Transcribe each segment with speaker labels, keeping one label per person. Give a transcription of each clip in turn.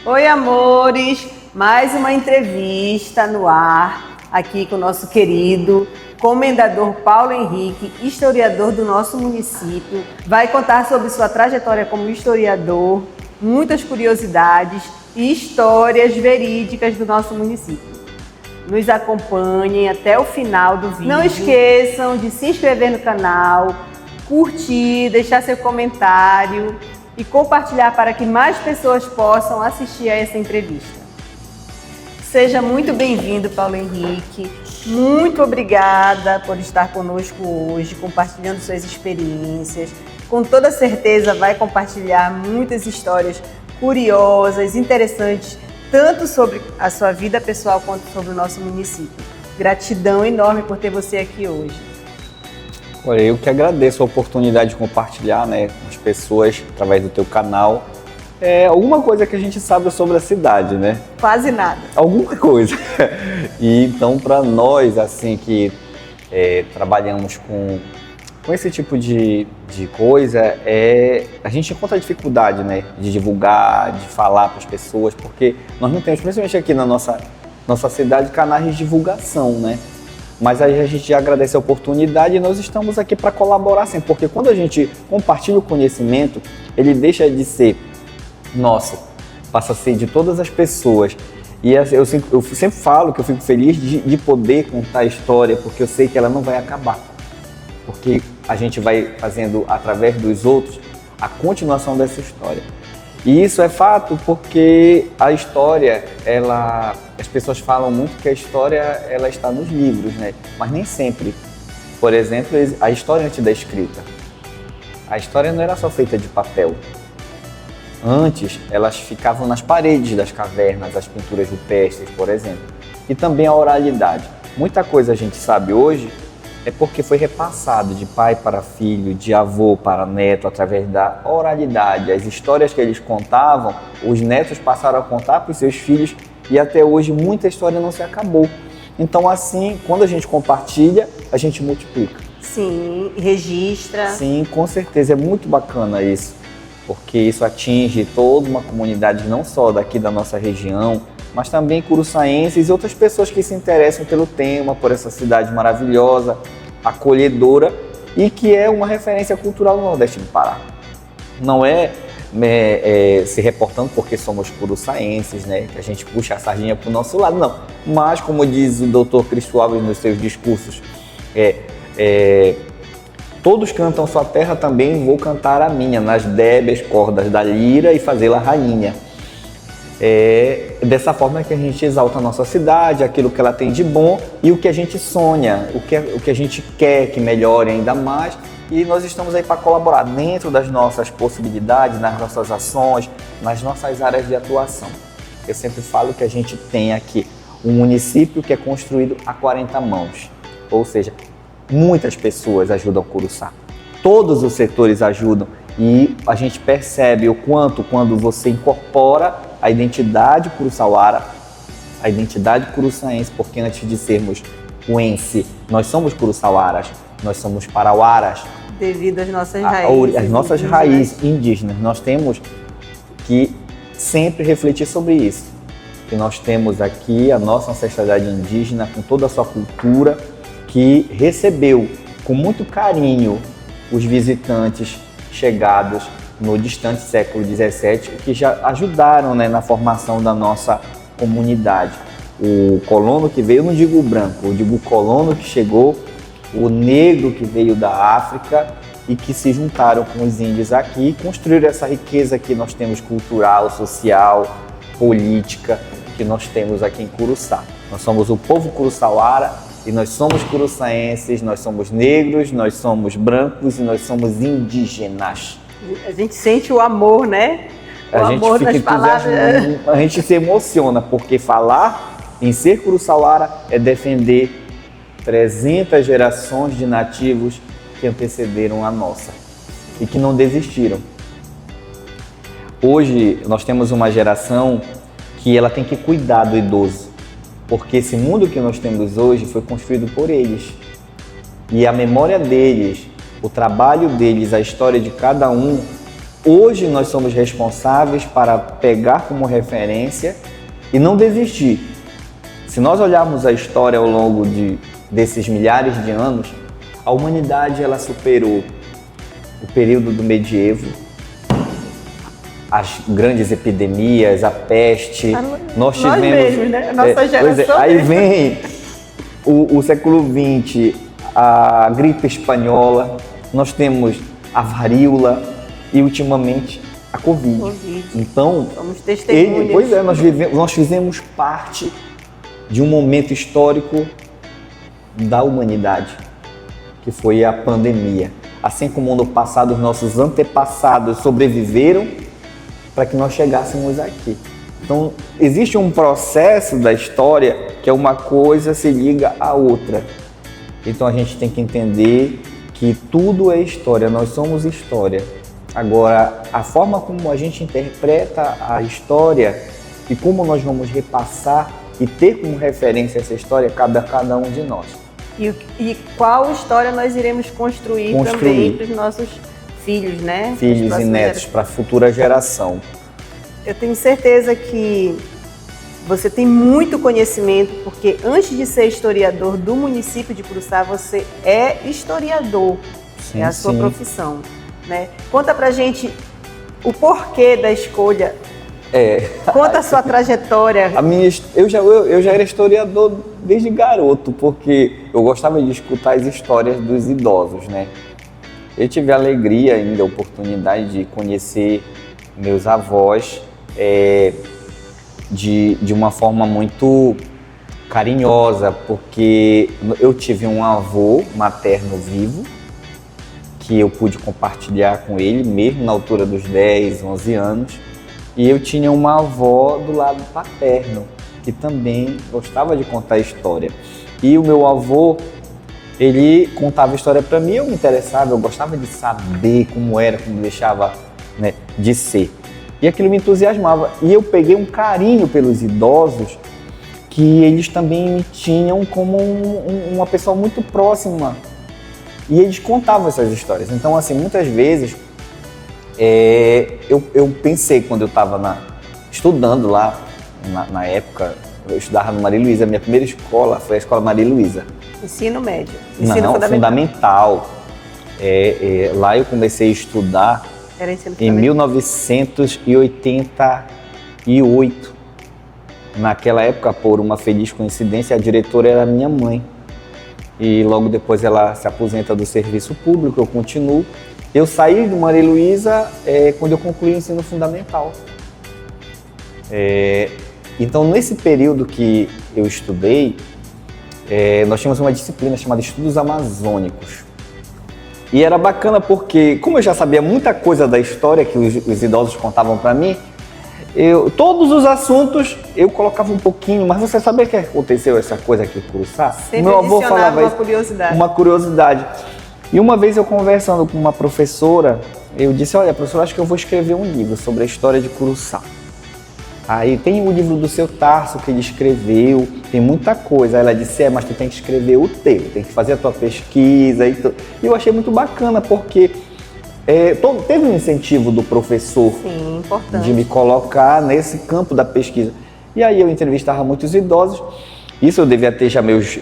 Speaker 1: Oi, amores! Mais uma entrevista no ar, aqui com o nosso querido comendador Paulo Henrique, historiador do nosso município. Vai contar sobre sua trajetória como historiador, muitas curiosidades e histórias verídicas do nosso município. Nos acompanhem até o final do vídeo. Não esqueçam de se inscrever no canal, curtir, deixar seu comentário e compartilhar para que mais pessoas possam assistir a essa entrevista. Seja muito bem-vindo, Paulo Henrique. Muito obrigada por estar conosco hoje, compartilhando suas experiências. Com toda certeza vai compartilhar muitas histórias curiosas, interessantes, tanto sobre a sua vida pessoal quanto sobre o nosso município. Gratidão enorme por ter você aqui hoje.
Speaker 2: Olha, eu que agradeço a oportunidade de compartilhar, com as pessoas através do teu canal. Alguma coisa que a gente sabe sobre a cidade, né?
Speaker 1: Quase nada.
Speaker 2: Alguma coisa. E então, para nós, assim, que trabalhamos com esse tipo de coisa, a gente encontra dificuldade, de divulgar, de falar para as pessoas, porque nós não temos, principalmente aqui na nossa cidade, canais de divulgação, Mas aí a gente agradece a oportunidade e nós estamos aqui para colaborar sempre, porque quando a gente compartilha o conhecimento, ele deixa de ser nosso, passa a ser de todas as pessoas. E eu sempre falo que eu fico feliz de poder contar a história, porque eu sei que ela não vai acabar. Porque a gente vai fazendo, através dos outros, a continuação dessa história. E isso é fato porque a história, as pessoas falam muito que a história ela está nos livros, mas nem sempre. Por exemplo, a história antes da escrita. A história não era só feita de papel. Antes, elas ficavam nas paredes das cavernas, as pinturas rupestres, por exemplo. E também a oralidade. Muita coisa a gente sabe hoje é porque foi repassado de pai para filho, de avô para neto, através da oralidade. As histórias que eles contavam, os netos passaram a contar para os seus filhos e até hoje muita história não se acabou. Então assim, quando a gente compartilha, a gente multiplica.
Speaker 1: Sim, registra.
Speaker 2: Sim, com certeza, é muito bacana isso, porque isso atinge toda uma comunidade, não só daqui da nossa região, mas também curuçaenses e outras pessoas que se interessam pelo tema, por essa cidade maravilhosa, acolhedora e que é uma referência cultural no Nordeste do Pará. Não se reportando porque somos curuçaenses, que a gente puxa a sardinha para o nosso lado, não. Mas, como diz o Dr. Cristo Alves nos seus discursos, todos cantam sua terra, também vou cantar a minha, nas débeis cordas da lira e fazê-la rainha. Dessa forma que a gente exalta a nossa cidade, aquilo que ela tem de bom e o que a gente sonha, o que a gente quer que melhore ainda mais, e nós estamos aí para colaborar dentro das nossas possibilidades, nas nossas ações, nas nossas áreas de atuação. Eu sempre falo que a gente tem aqui um município que é construído a 40 mãos, ou seja, muitas pessoas ajudam Curuçá, todos os setores ajudam e a gente percebe o quanto quando você incorpora a identidade curuçauara, a identidade curuçaense, porque antes de sermos uense, nós somos curuçauaras, nós somos parauaras.
Speaker 1: Devido às nossas raízes.
Speaker 2: As nossas raízes indígenas, nós temos que sempre refletir sobre isso. Que nós temos aqui a nossa ancestralidade indígena com toda a sua cultura, que recebeu com muito carinho os visitantes chegados no distante século XVII, que já ajudaram na formação da nossa comunidade. O colono que veio, eu não digo o branco, eu digo o colono que chegou, o negro que veio da África e que se juntaram com os índios aqui e construíram essa riqueza que nós temos cultural, social, política, que nós temos aqui em Curuçá. Nós somos o povo curuçauara e nós somos curuçaenses, nós somos negros, nós somos brancos e nós somos indígenas.
Speaker 1: A gente sente o amor, O amor das palavras.
Speaker 2: A gente se emociona, porque falar em ser curuçauara é defender 300 gerações de nativos que antecederam a nossa e que não desistiram. Hoje nós temos uma geração que ela tem que cuidar do idoso, porque esse mundo que nós temos hoje foi construído por eles. E a memória deles, o trabalho deles, a história de cada um Hoje nós somos responsáveis para pegar como referência e não desistir. Se nós olharmos a história ao longo desses milhares de anos, a humanidade ela superou o período do medievo, as grandes epidemias, a peste.
Speaker 1: Nós mesmos, né? Nossa geração.
Speaker 2: Aí vem o século XX, a gripe espanhola, nós temos a varíola e ultimamente a Covid. Então,
Speaker 1: somos testemunhas.
Speaker 2: Pois é, nós fizemos parte de um momento histórico da humanidade, que foi a pandemia. Assim como no passado os nossos antepassados sobreviveram para que nós chegássemos aqui. Então, existe um processo da história que é uma coisa se liga à outra. Então, a gente tem que entender que tudo é história, nós somos história. Agora, a forma como a gente interpreta a história e como nós vamos repassar e ter como referência essa história cabe a cada um de nós.
Speaker 1: E qual história nós iremos construir também para os nossos filhos, né?
Speaker 2: Filhos e netos, para a futura geração.
Speaker 1: Eu tenho certeza que você tem muito conhecimento, porque antes de ser historiador do município de Curuçá, você é historiador, é a sua profissão, né? Conta pra gente o porquê da escolha. Conta a sua trajetória.
Speaker 2: Eu já era historiador desde garoto, porque eu gostava de escutar as histórias dos idosos, né? Eu tive a alegria ainda, a oportunidade de conhecer meus avós de uma forma muito carinhosa, porque eu tive um avô materno vivo, que eu pude compartilhar com ele, mesmo na altura dos 10, 11 anos. E eu tinha uma avó do lado paterno, que também gostava de contar história. E o meu avô, ele contava história para mim, eu me interessava, eu gostava de saber como era, como deixava, né, de ser. E aquilo me entusiasmava. E eu peguei um carinho pelos idosos, que eles também me tinham como uma pessoa muito próxima. E eles contavam essas histórias. Então, assim, muitas vezes, eu pensei, quando eu estava estudando lá, na época, eu estudava no Maria Luísa, minha primeira escola foi a Escola Maria Luísa.
Speaker 1: Ensino médio?
Speaker 2: Ensino fundamental. Lá eu comecei a estudar em 1988. Naquela época, por uma feliz coincidência, a diretora era minha mãe. E logo depois ela se aposenta do serviço público, eu continuo. Eu saí do Maria Luísa quando eu concluí o ensino fundamental. Então, nesse período que eu estudei, nós tínhamos uma disciplina chamada Estudos Amazônicos. E era bacana porque, como eu já sabia muita coisa da história que os idosos contavam para mim, todos os assuntos eu colocava um pouquinho, mas você sabia que aconteceu essa coisa aqui em Curuçá?
Speaker 1: Sempre meu avô falava uma curiosidade.
Speaker 2: Uma curiosidade. E uma vez eu conversando com uma professora, eu disse, olha, professora, acho que eu vou escrever um livro sobre a história de Curuçá. Aí tem o livro do seu Tarso que ele escreveu, tem muita coisa. Aí ela disse, mas tu tem que escrever o teu, tem que fazer a tua pesquisa e tudo. E eu achei muito bacana, porque teve um incentivo do professor.
Speaker 1: Sim, importante.
Speaker 2: De me colocar nesse campo da pesquisa. E aí eu entrevistava muitos idosos, isso eu devia ter já meus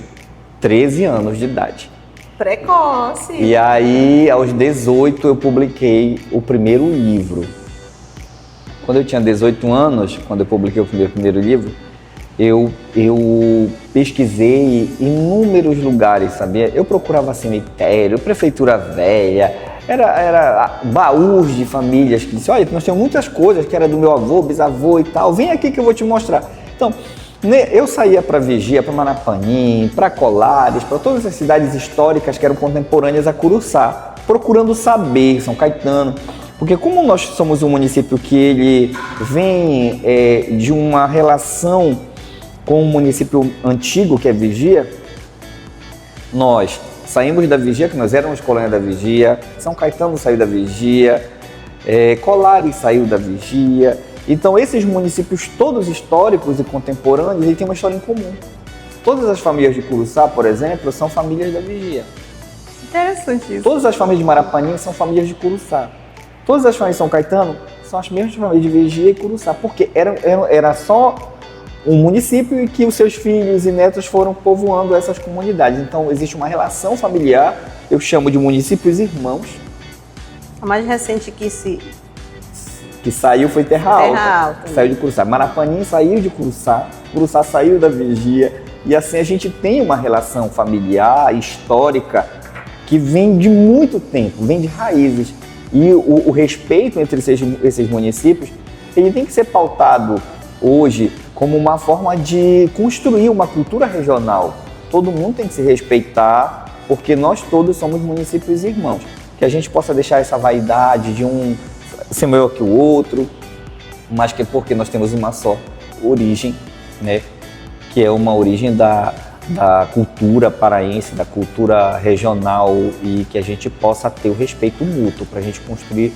Speaker 2: 13 anos de idade.
Speaker 1: Precoce!
Speaker 2: E aí, aos 18, eu publiquei o primeiro livro. Quando eu tinha 18 anos, quando eu publiquei o primeiro livro, eu pesquisei inúmeros lugares, sabia? Eu procurava cemitério, prefeitura velha, era baús de famílias que diziam, olha, nós temos muitas coisas que era do meu avô, bisavô e tal, vem aqui que eu vou te mostrar. Então, eu saía para Vigia, para Manapanim, para Colares, para todas as cidades históricas que eram contemporâneas a Curuçá, procurando saber, São Caetano, porque como nós somos um município que ele vem de uma relação com o município antigo, que é Vigia, nós saímos da Vigia, que nós éramos colônia da Vigia, São Caetano saiu da Vigia, Colares saiu da Vigia. Então esses municípios todos históricos e contemporâneos, eles têm uma história em comum. Todas as famílias de Curuçá, por exemplo, são famílias da Vigia.
Speaker 1: Interessante isso.
Speaker 2: Todas as famílias de Marapanim são famílias de Curuçá. Todas as famílias de São Caetano são as mesmas famílias de Vigia e Curuçá, porque era só um município e que os seus filhos e netos foram povoando essas comunidades. Então, existe uma relação familiar, eu chamo de municípios irmãos.
Speaker 1: A mais recente
Speaker 2: que saiu foi Terra Alta, saiu de Curuçá. Marapanim saiu de Curuçá, Curuçá saiu da Vigia, e assim a gente tem uma relação familiar, histórica, que vem de muito tempo, vem de raízes. E o respeito entre esses municípios, ele tem que ser pautado hoje como uma forma de construir uma cultura regional. Todo mundo tem que se respeitar, porque nós todos somos municípios irmãos. Que a gente possa deixar essa vaidade de um ser maior que o outro, mas que é porque nós temos uma só origem, né? Que é uma origem da cultura paraense, da cultura regional, e que a gente possa ter o respeito mútuo para a gente construir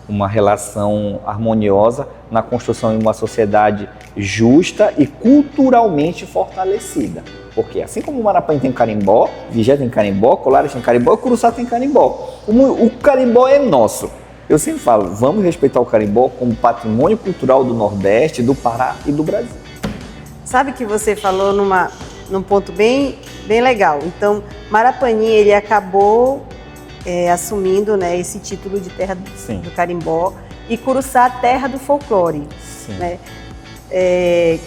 Speaker 2: uma relação harmoniosa na construção de uma sociedade justa e culturalmente fortalecida. Porque assim como o Marapanim tem carimbó, Vigia tem carimbó, Colares tem carimbó, Curuçá tem carimbó. O carimbó é nosso. Eu sempre falo, vamos respeitar o carimbó como patrimônio cultural do Nordeste, do Pará e do Brasil.
Speaker 1: Sabe que você falou num ponto bem legal. Então, Marapanim, ele acabou assumindo, né, esse título de terra do carimbó, e Curuçá, terra do folclore.
Speaker 2: Sim.
Speaker 1: Né?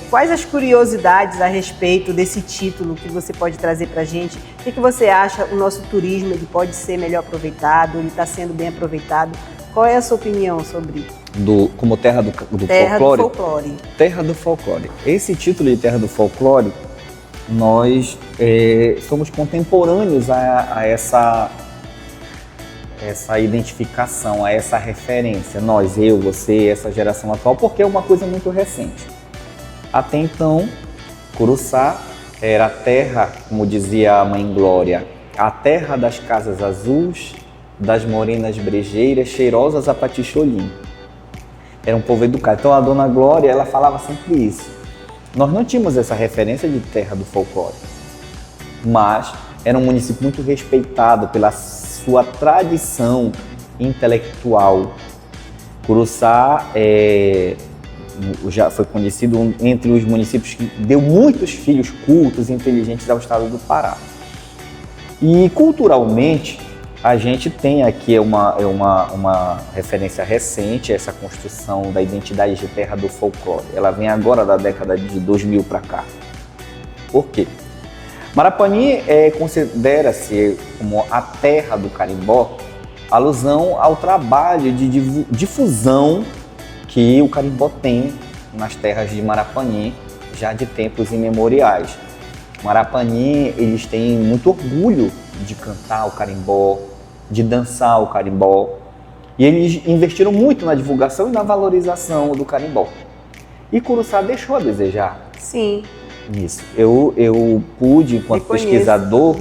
Speaker 1: Quais as curiosidades a respeito desse título que você pode trazer para a gente? O que você acha? O nosso turismo, ele pode ser melhor aproveitado? Ele está sendo bem aproveitado? Qual é a sua opinião sobre
Speaker 2: como terra do
Speaker 1: terra
Speaker 2: folclore?
Speaker 1: Do folclore?
Speaker 2: Terra do folclore. Esse título de terra do folclore, nós somos contemporâneos a essa identificação, a essa referência. Nós, eu, você, essa geração atual, porque é uma coisa muito recente. Até então, Curuçá era a terra, como dizia a Mãe Glória, a terra das casas azuis, das morenas brejeiras, cheirosas a paticholim. Era um povo educado. Então a Dona Glória, ela falava sempre isso. Nós não tínhamos essa referência de terra do folclore, mas era um município muito respeitado pela sua tradição intelectual. Curuçá já foi conhecido entre os municípios que deu muitos filhos cultos e inteligentes ao estado do Pará. E culturalmente, a gente tem aqui uma referência recente, essa construção da identidade de terra do folclore. Ela vem agora da década de 2000 para cá. Por quê? Marapanim considera-se como a terra do carimbó, alusão ao trabalho de difusão que o carimbó tem nas terras de Marapanim, já de tempos imemoriais. Marapanim, eles têm muito orgulho de cantar o carimbó, de dançar o carimbó, e eles investiram muito na divulgação e na valorização do carimbó. E Curuçá deixou a desejar.
Speaker 1: Sim.
Speaker 2: Isso. Eu pude, enquanto pesquisador,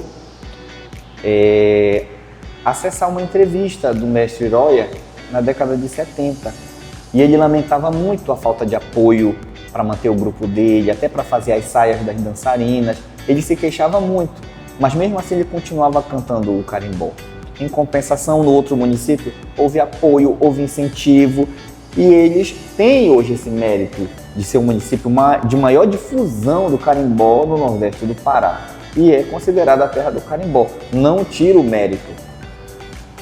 Speaker 2: acessar uma entrevista do mestre Roya na década de 70. E ele lamentava muito a falta de apoio para manter o grupo dele, até para fazer as saias das dançarinas. Ele se queixava muito, mas mesmo assim ele continuava cantando o carimbó. Em compensação, no outro município, houve apoio, houve incentivo, e eles têm hoje esse mérito de ser um município de maior difusão do carimbó no Nordeste do Pará, e é considerada a terra do carimbó. Não tira o mérito.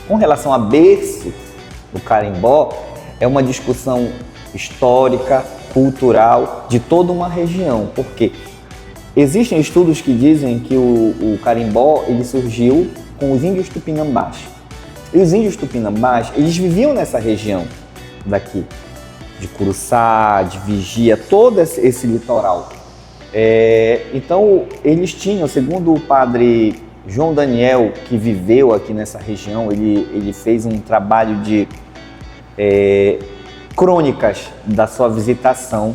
Speaker 2: Com relação a berço do carimbó, é uma discussão histórica, cultural, de toda uma região, porque existem estudos que dizem que o carimbó ele surgiu com os índios tupinambás. E os índios tupinambás, eles viviam nessa região daqui, de Curuçá, de Vigia, todo esse litoral. Então, eles tinham, segundo o padre João Daniel, que viveu aqui nessa região, ele fez um trabalho de crônicas da sua visitação,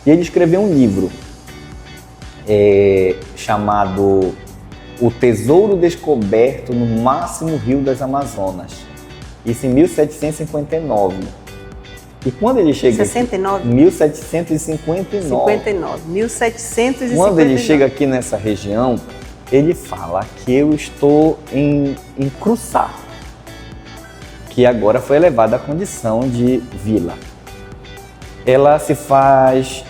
Speaker 2: e ele escreveu um livro chamado O Tesouro Descoberto no Máximo Rio das Amazonas, isso em 1759. E quando ele chega
Speaker 1: 69?
Speaker 2: aqui, 1759.
Speaker 1: 1759.
Speaker 2: Quando ele chega aqui nessa região, ele fala que eu estou em Curuçá, que agora foi elevada à condição de vila. Ela se faz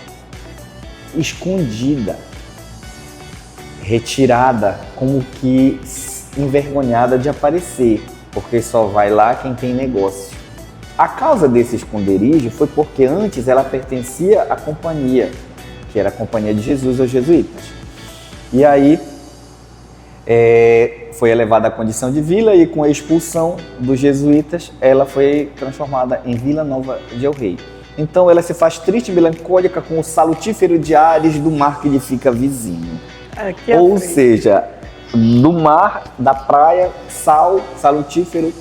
Speaker 2: escondida, retirada, como que envergonhada de aparecer, porque só vai lá quem tem negócio. A causa desse esconderijo foi porque antes ela pertencia à companhia, que era a Companhia de Jesus, aos jesuítas. E aí foi elevada à condição de vila e com a expulsão dos jesuítas, ela foi transformada em Vila Nova de El Rei. Então ela se faz triste e melancólica com o salutífero de ares do mar que lhe fica vizinho. Ou seja, do mar, da praia, sal, salutífero,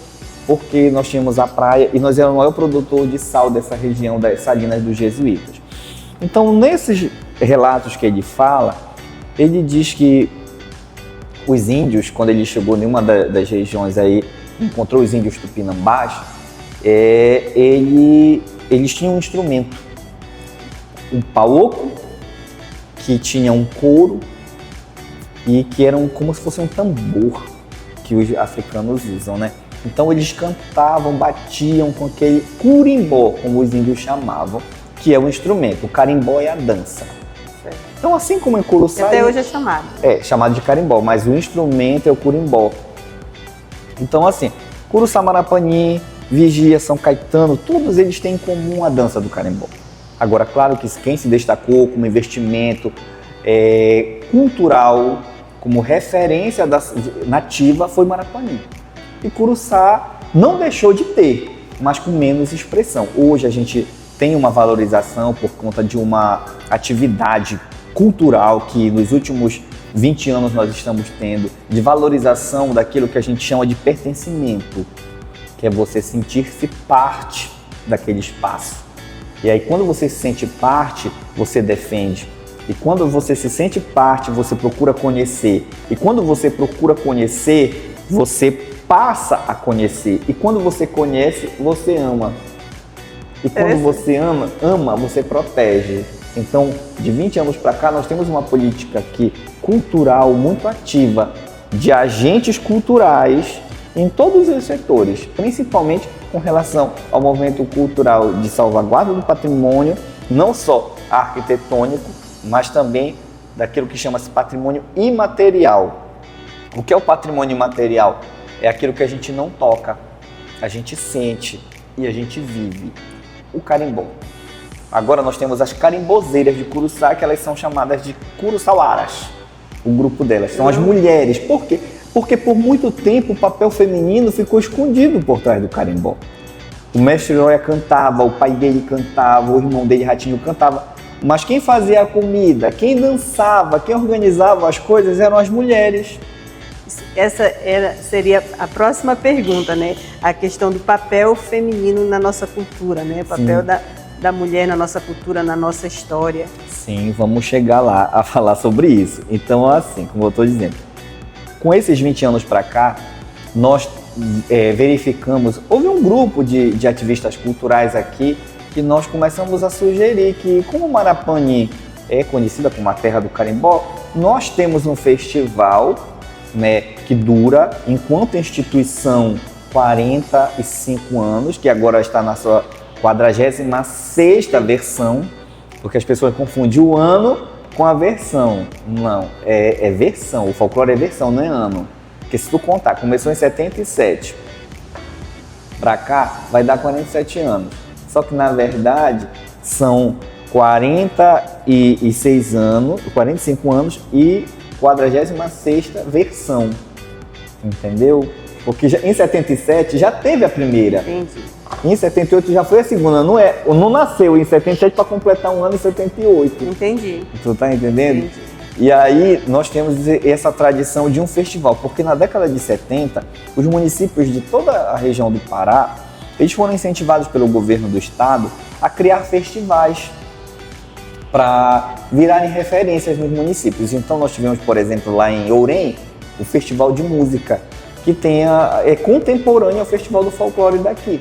Speaker 2: porque nós tínhamos a praia e nós éramos o maior produtor de sal dessa região das salinas dos jesuítas. Então, nesses relatos que ele fala, ele diz que os índios, quando ele chegou em uma das regiões aí, encontrou os índios tupinambás, eles tinham um instrumento, um pauoco, que tinha um couro e que eram como se fosse um tambor que os africanos usam, né? Então eles cantavam, batiam com aquele curimbó, como os índios chamavam, que é o instrumento. O carimbó é a dança.
Speaker 1: Certo.
Speaker 2: Então, assim como em Curuçá...
Speaker 1: Até hoje é chamado.
Speaker 2: É, chamado de carimbó, mas o instrumento é o curimbó. Então, assim, Curuçá, Marapani, Vigia, São Caetano, todos eles têm em comum a dança do carimbó. Agora, claro que quem se destacou como investimento cultural, como referência nativa, foi Marapani. E Curuçá não deixou de ter, mas com menos expressão. Hoje a gente tem uma valorização por conta de uma atividade cultural que nos últimos 20 anos nós estamos tendo, de valorização daquilo que a gente chama de pertencimento, que é você sentir-se parte daquele espaço. E aí quando você se sente parte, você defende. E quando você se sente parte, você procura conhecer. E quando você procura conhecer, você passa a conhecer. E quando você conhece, você ama. E quando você ama, você protege. Então, de 20 anos para cá, nós temos uma política aqui cultural muito ativa de agentes culturais em todos os setores, principalmente com relação ao movimento cultural de salvaguarda do patrimônio, não só arquitetônico, mas também daquilo que chama-se patrimônio imaterial. O que é o patrimônio imaterial? É aquilo que a gente não toca, a gente sente e a gente vive. O carimbó. Agora nós temos as carimbozeiras de Curuçá, que elas são chamadas de curuçauaras. O grupo delas são as mulheres. Por quê? Porque por muito tempo o papel feminino ficou escondido por trás do carimbó. O mestre Noia cantava, o pai dele cantava, o irmão dele, Ratinho, cantava. Mas quem fazia a comida, quem dançava, quem organizava as coisas eram as mulheres.
Speaker 1: Essa seria a próxima pergunta, né? A questão do papel feminino na nossa cultura, né? O papel da mulher na nossa cultura, na nossa história.
Speaker 2: Sim, vamos chegar lá a falar sobre isso. Então, assim, como eu estou dizendo, com esses 20 anos para cá, nós verificamos, houve um grupo de ativistas culturais aqui que nós começamos a sugerir que, como Marapani é conhecida como a terra do carimbó, nós temos um festival, né, que dura, enquanto instituição, 45 anos, que agora está na sua 46ª versão, porque as pessoas confundem o ano com a versão. Não, é versão, o folclore é versão, não é ano. Porque se tu contar, começou em 77, para cá vai dar 47 anos. Só que na verdade são 46 anos, 45 anos e 46ª versão, entendeu? Porque em 77 já teve a primeira.
Speaker 1: Entendi.
Speaker 2: Em 78 já foi a segunda, não nasceu em 77 para completar um ano em 78.
Speaker 1: Entendi.
Speaker 2: Tu tá entendendo?
Speaker 1: Entendi.
Speaker 2: E aí nós temos essa tradição de um festival, porque na década de 70, os municípios de toda a região do Pará, eles foram incentivados pelo governo do estado a criar festivais para virarem referências nos municípios. Então nós tivemos, por exemplo, lá em Ourém, o Festival de Música, que é contemporâneo ao Festival do Folclore daqui.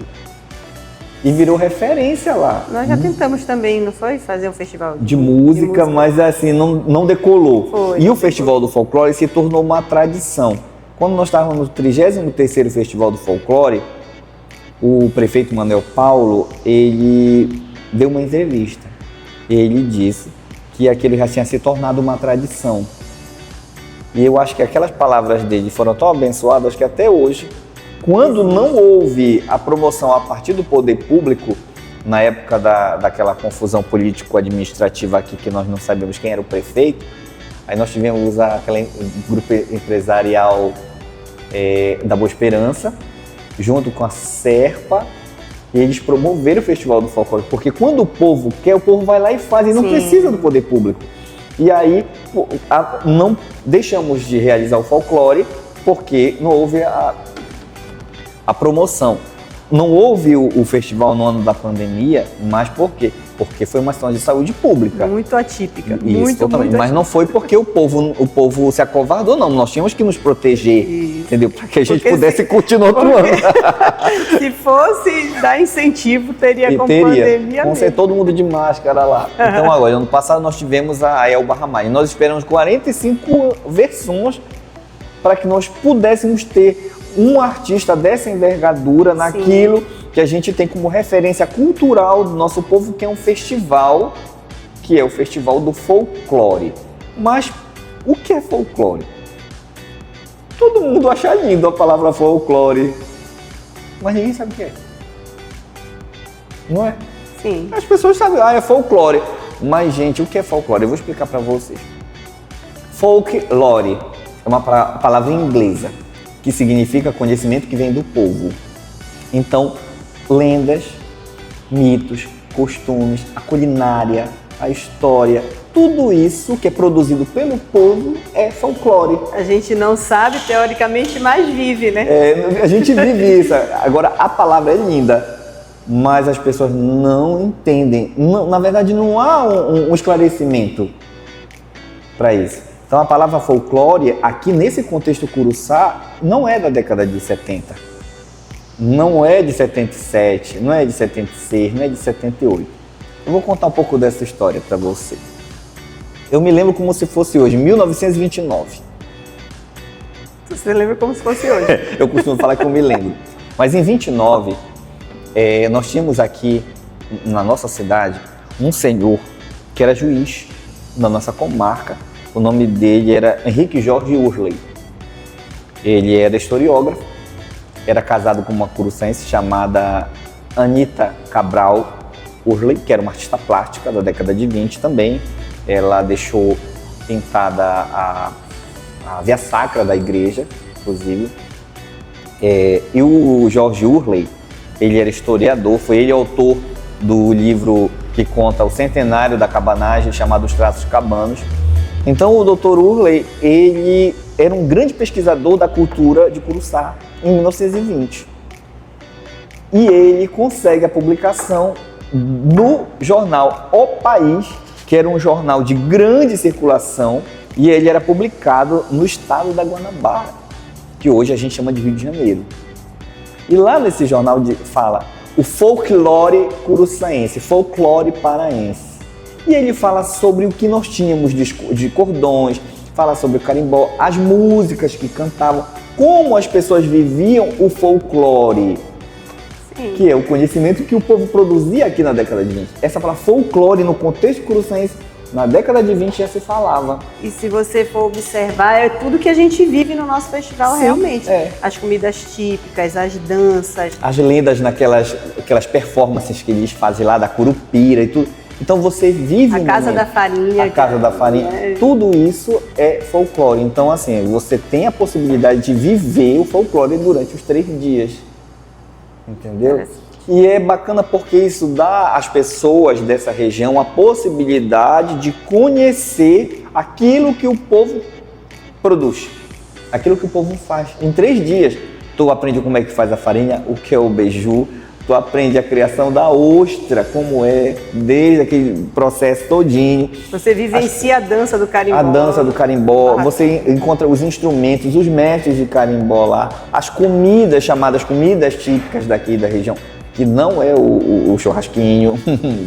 Speaker 2: E virou referência lá.
Speaker 1: Nós já tentamos também, não foi? Fazer um festival
Speaker 2: de música, mas assim, não decolou.
Speaker 1: Foi,
Speaker 2: e o Festival do Folclore se tornou uma tradição. Quando nós estávamos no 33º Festival do Folclore, o prefeito Manuel Paulo, ele deu uma entrevista. Ele disse que aquilo já tinha se tornado uma tradição. E eu acho que aquelas palavras dele foram tão abençoadas que até hoje, quando não houve a promoção a partir do poder público, na época daquela confusão político-administrativa aqui, que nós não sabemos quem era o prefeito, aí nós tivemos aquele grupo empresarial da Boa Esperança, junto com a Serpa, e eles promoveram o Festival do Folclore, porque quando o povo quer, o povo vai lá e faz, e não precisa do poder público. E aí não deixamos de realizar o folclore porque não houve a promoção. Não houve o festival no ano da pandemia, mas por quê? Porque foi uma situação de saúde pública.
Speaker 1: Muito atípica.
Speaker 2: Isso,
Speaker 1: muito
Speaker 2: totalmente. Mas não foi porque o povo se acovardou, não. Nós tínhamos que nos proteger, entendeu? Para que a gente pudesse curtir no outro ano.
Speaker 1: Se fosse dar incentivo, teria como pandemia
Speaker 2: com ser todo mundo de máscara lá. Então agora, ano passado nós tivemos a Elba Ramalho. Nós esperamos 45 versões para que nós pudéssemos ter um artista dessa envergadura naquilo que a gente tem como referência cultural do nosso povo, que é um festival, que é o Festival do Folclore. Mas o que é folclore? Todo mundo acha lindo a palavra folclore, mas ninguém sabe o que é. Não é?
Speaker 1: Sim.
Speaker 2: As pessoas sabem, é folclore. Mas, gente, o que é folclore? Eu vou explicar para vocês. Folklore é uma palavra inglesa, que significa conhecimento que vem do povo. Então, lendas, mitos, costumes, a culinária, a história, tudo isso que é produzido pelo povo é folclore.
Speaker 1: A gente não sabe, teoricamente, mas vive, né?
Speaker 2: A gente vive isso. Agora, a palavra é linda, mas as pessoas não entendem. Não, na verdade, não há um esclarecimento para isso. Então a palavra folclore, aqui nesse contexto curuçá, não é da década de 70. Não é de 77, não é de 76, não é de 78. Eu vou contar um pouco dessa história para você. Eu me lembro como se fosse hoje, 1929.
Speaker 1: Você lembra como se fosse hoje?
Speaker 2: Eu costumo falar que eu me lembro. Mas em 29, nós tínhamos aqui, na nossa cidade, um senhor que era juiz da nossa comarca. O nome dele era Henrique Jorge Urley. Ele era historiógrafo, era casado com uma curuçense chamada Anita Cabral Urley, que era uma artista plástica da década de 20 também. Ela deixou pintada a via sacra da igreja, inclusive. E o Jorge Urley, ele era historiador, foi ele autor do livro que conta o centenário da cabanagem, chamado Os Traços Cabanos. Então o Dr. Urley, ele era um grande pesquisador da cultura de Curuçá em 1920. E ele consegue a publicação no jornal O País, que era um jornal de grande circulação, e ele era publicado no estado da Guanabara, que hoje a gente chama de Rio de Janeiro. E lá nesse jornal fala o folclore curuçaense, folclore paraense. E ele fala sobre o que nós tínhamos de cordões, fala sobre o carimbó, as músicas que cantavam, como as pessoas viviam o folclore, que é o conhecimento que o povo produzia aqui na década de 20. Essa palavra folclore, no contexto curuçaense, na década de 20 já se falava.
Speaker 1: E se você for observar, é tudo que a gente vive no nosso festival. Sim, realmente. As comidas típicas, as danças.
Speaker 2: As lendas aquelas performances que eles fazem lá, da curupira e tudo. Então você vive...
Speaker 1: A Casa da Farinha.
Speaker 2: A Casa da Farinha. Tudo isso é folclore. Então, assim, você tem a possibilidade de viver o folclore durante os 3 dias. Entendeu? E é bacana porque isso dá às pessoas dessa região a possibilidade de conhecer aquilo que o povo produz, aquilo que o povo faz. Em 3 dias, tu aprende como é que faz a farinha, o que é o beiju, tu aprende a criação da ostra, como é, desde aquele processo todinho.
Speaker 1: Você vivencia a dança do carimbó.
Speaker 2: A dança do carimbó, você encontra os instrumentos, os mestres de carimbó lá, as comidas chamadas comidas típicas daqui da região, que não é o churrasquinho,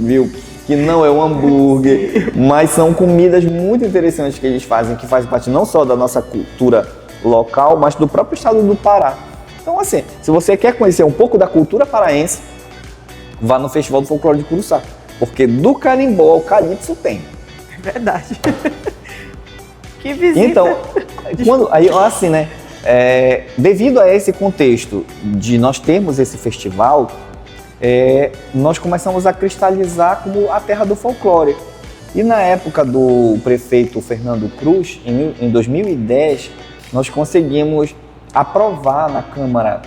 Speaker 2: viu? Que não é o hambúrguer, mas são comidas muito interessantes que eles fazem, que fazem parte não só da nossa cultura local, mas do próprio estado do Pará. Então, assim, se você quer conhecer um pouco da cultura paraense, vá no Festival do Folclore de Curuçá, porque do carimbó ao calypso tem.
Speaker 1: É verdade. Que visita.
Speaker 2: Então, assim, né? Devido a esse contexto de nós termos esse festival, nós começamos a cristalizar como a terra do folclore. E na época do prefeito Fernando Cruz, em 2010, nós conseguimos aprovar na Câmara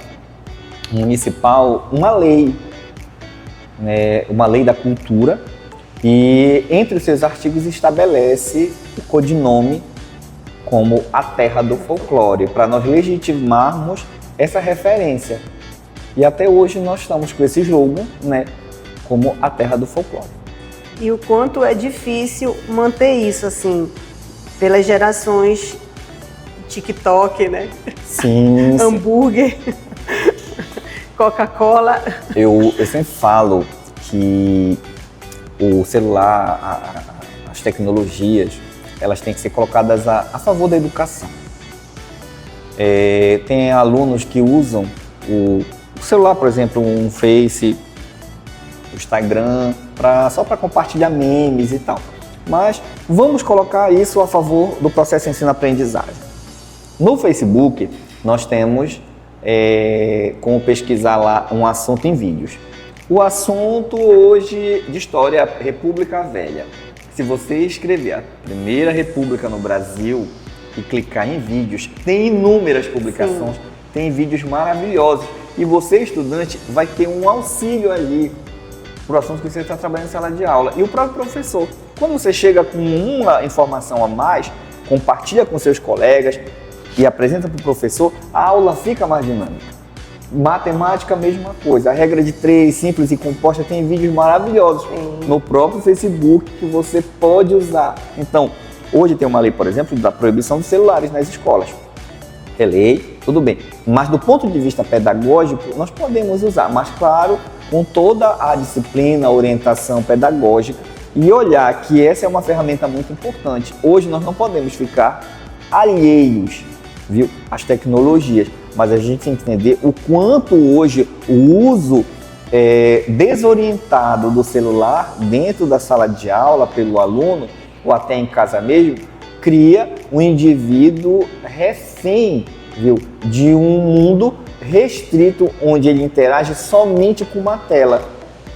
Speaker 2: Municipal uma lei, né, uma lei da cultura, e entre os seus artigos estabelece o codinome como a terra do folclore, para nós legitimarmos essa referência. E até hoje nós estamos com esse slogan, né, como a terra do folclore.
Speaker 1: E o quanto é difícil manter isso, assim, pelas gerações TikTok, né?
Speaker 2: Sim.
Speaker 1: Hambúrguer, Coca-Cola.
Speaker 2: Eu sempre falo que o celular, as tecnologias, elas têm que ser colocadas a favor da educação. Tem alunos que usam o celular, por exemplo, um Face, o Instagram, só para compartilhar memes e tal. Mas vamos colocar isso a favor do processo ensino-aprendizagem. No Facebook, nós temos como pesquisar lá um assunto em vídeos. O assunto hoje de história é República Velha. Se você escrever a primeira república no Brasil e clicar em vídeos, tem inúmeras publicações, sim, tem vídeos maravilhosos. E você, estudante, vai ter um auxílio ali para o assunto que você está trabalhando em sala de aula. E o próprio professor. Quando você chega com uma informação a mais, compartilha com seus colegas e apresenta para o professor, a aula fica mais dinâmica. Matemática, mesma coisa. A regra de 3, simples e composta, tem vídeos maravilhosos no próprio Facebook que você pode usar. Então, hoje tem uma lei, por exemplo, da proibição dos celulares nas escolas. É lei, tudo bem. Mas do ponto de vista pedagógico, nós podemos usar, mas claro, com toda a disciplina, a orientação pedagógica e olhar que essa é uma ferramenta muito importante. Hoje nós não podemos ficar alheios, viu, às tecnologias, mas a gente tem que entender o quanto hoje o uso desorientado do celular dentro da sala de aula pelo aluno, ou até em casa mesmo, cria um indivíduo refém, viu, de um mundo restrito onde ele interage somente com uma tela.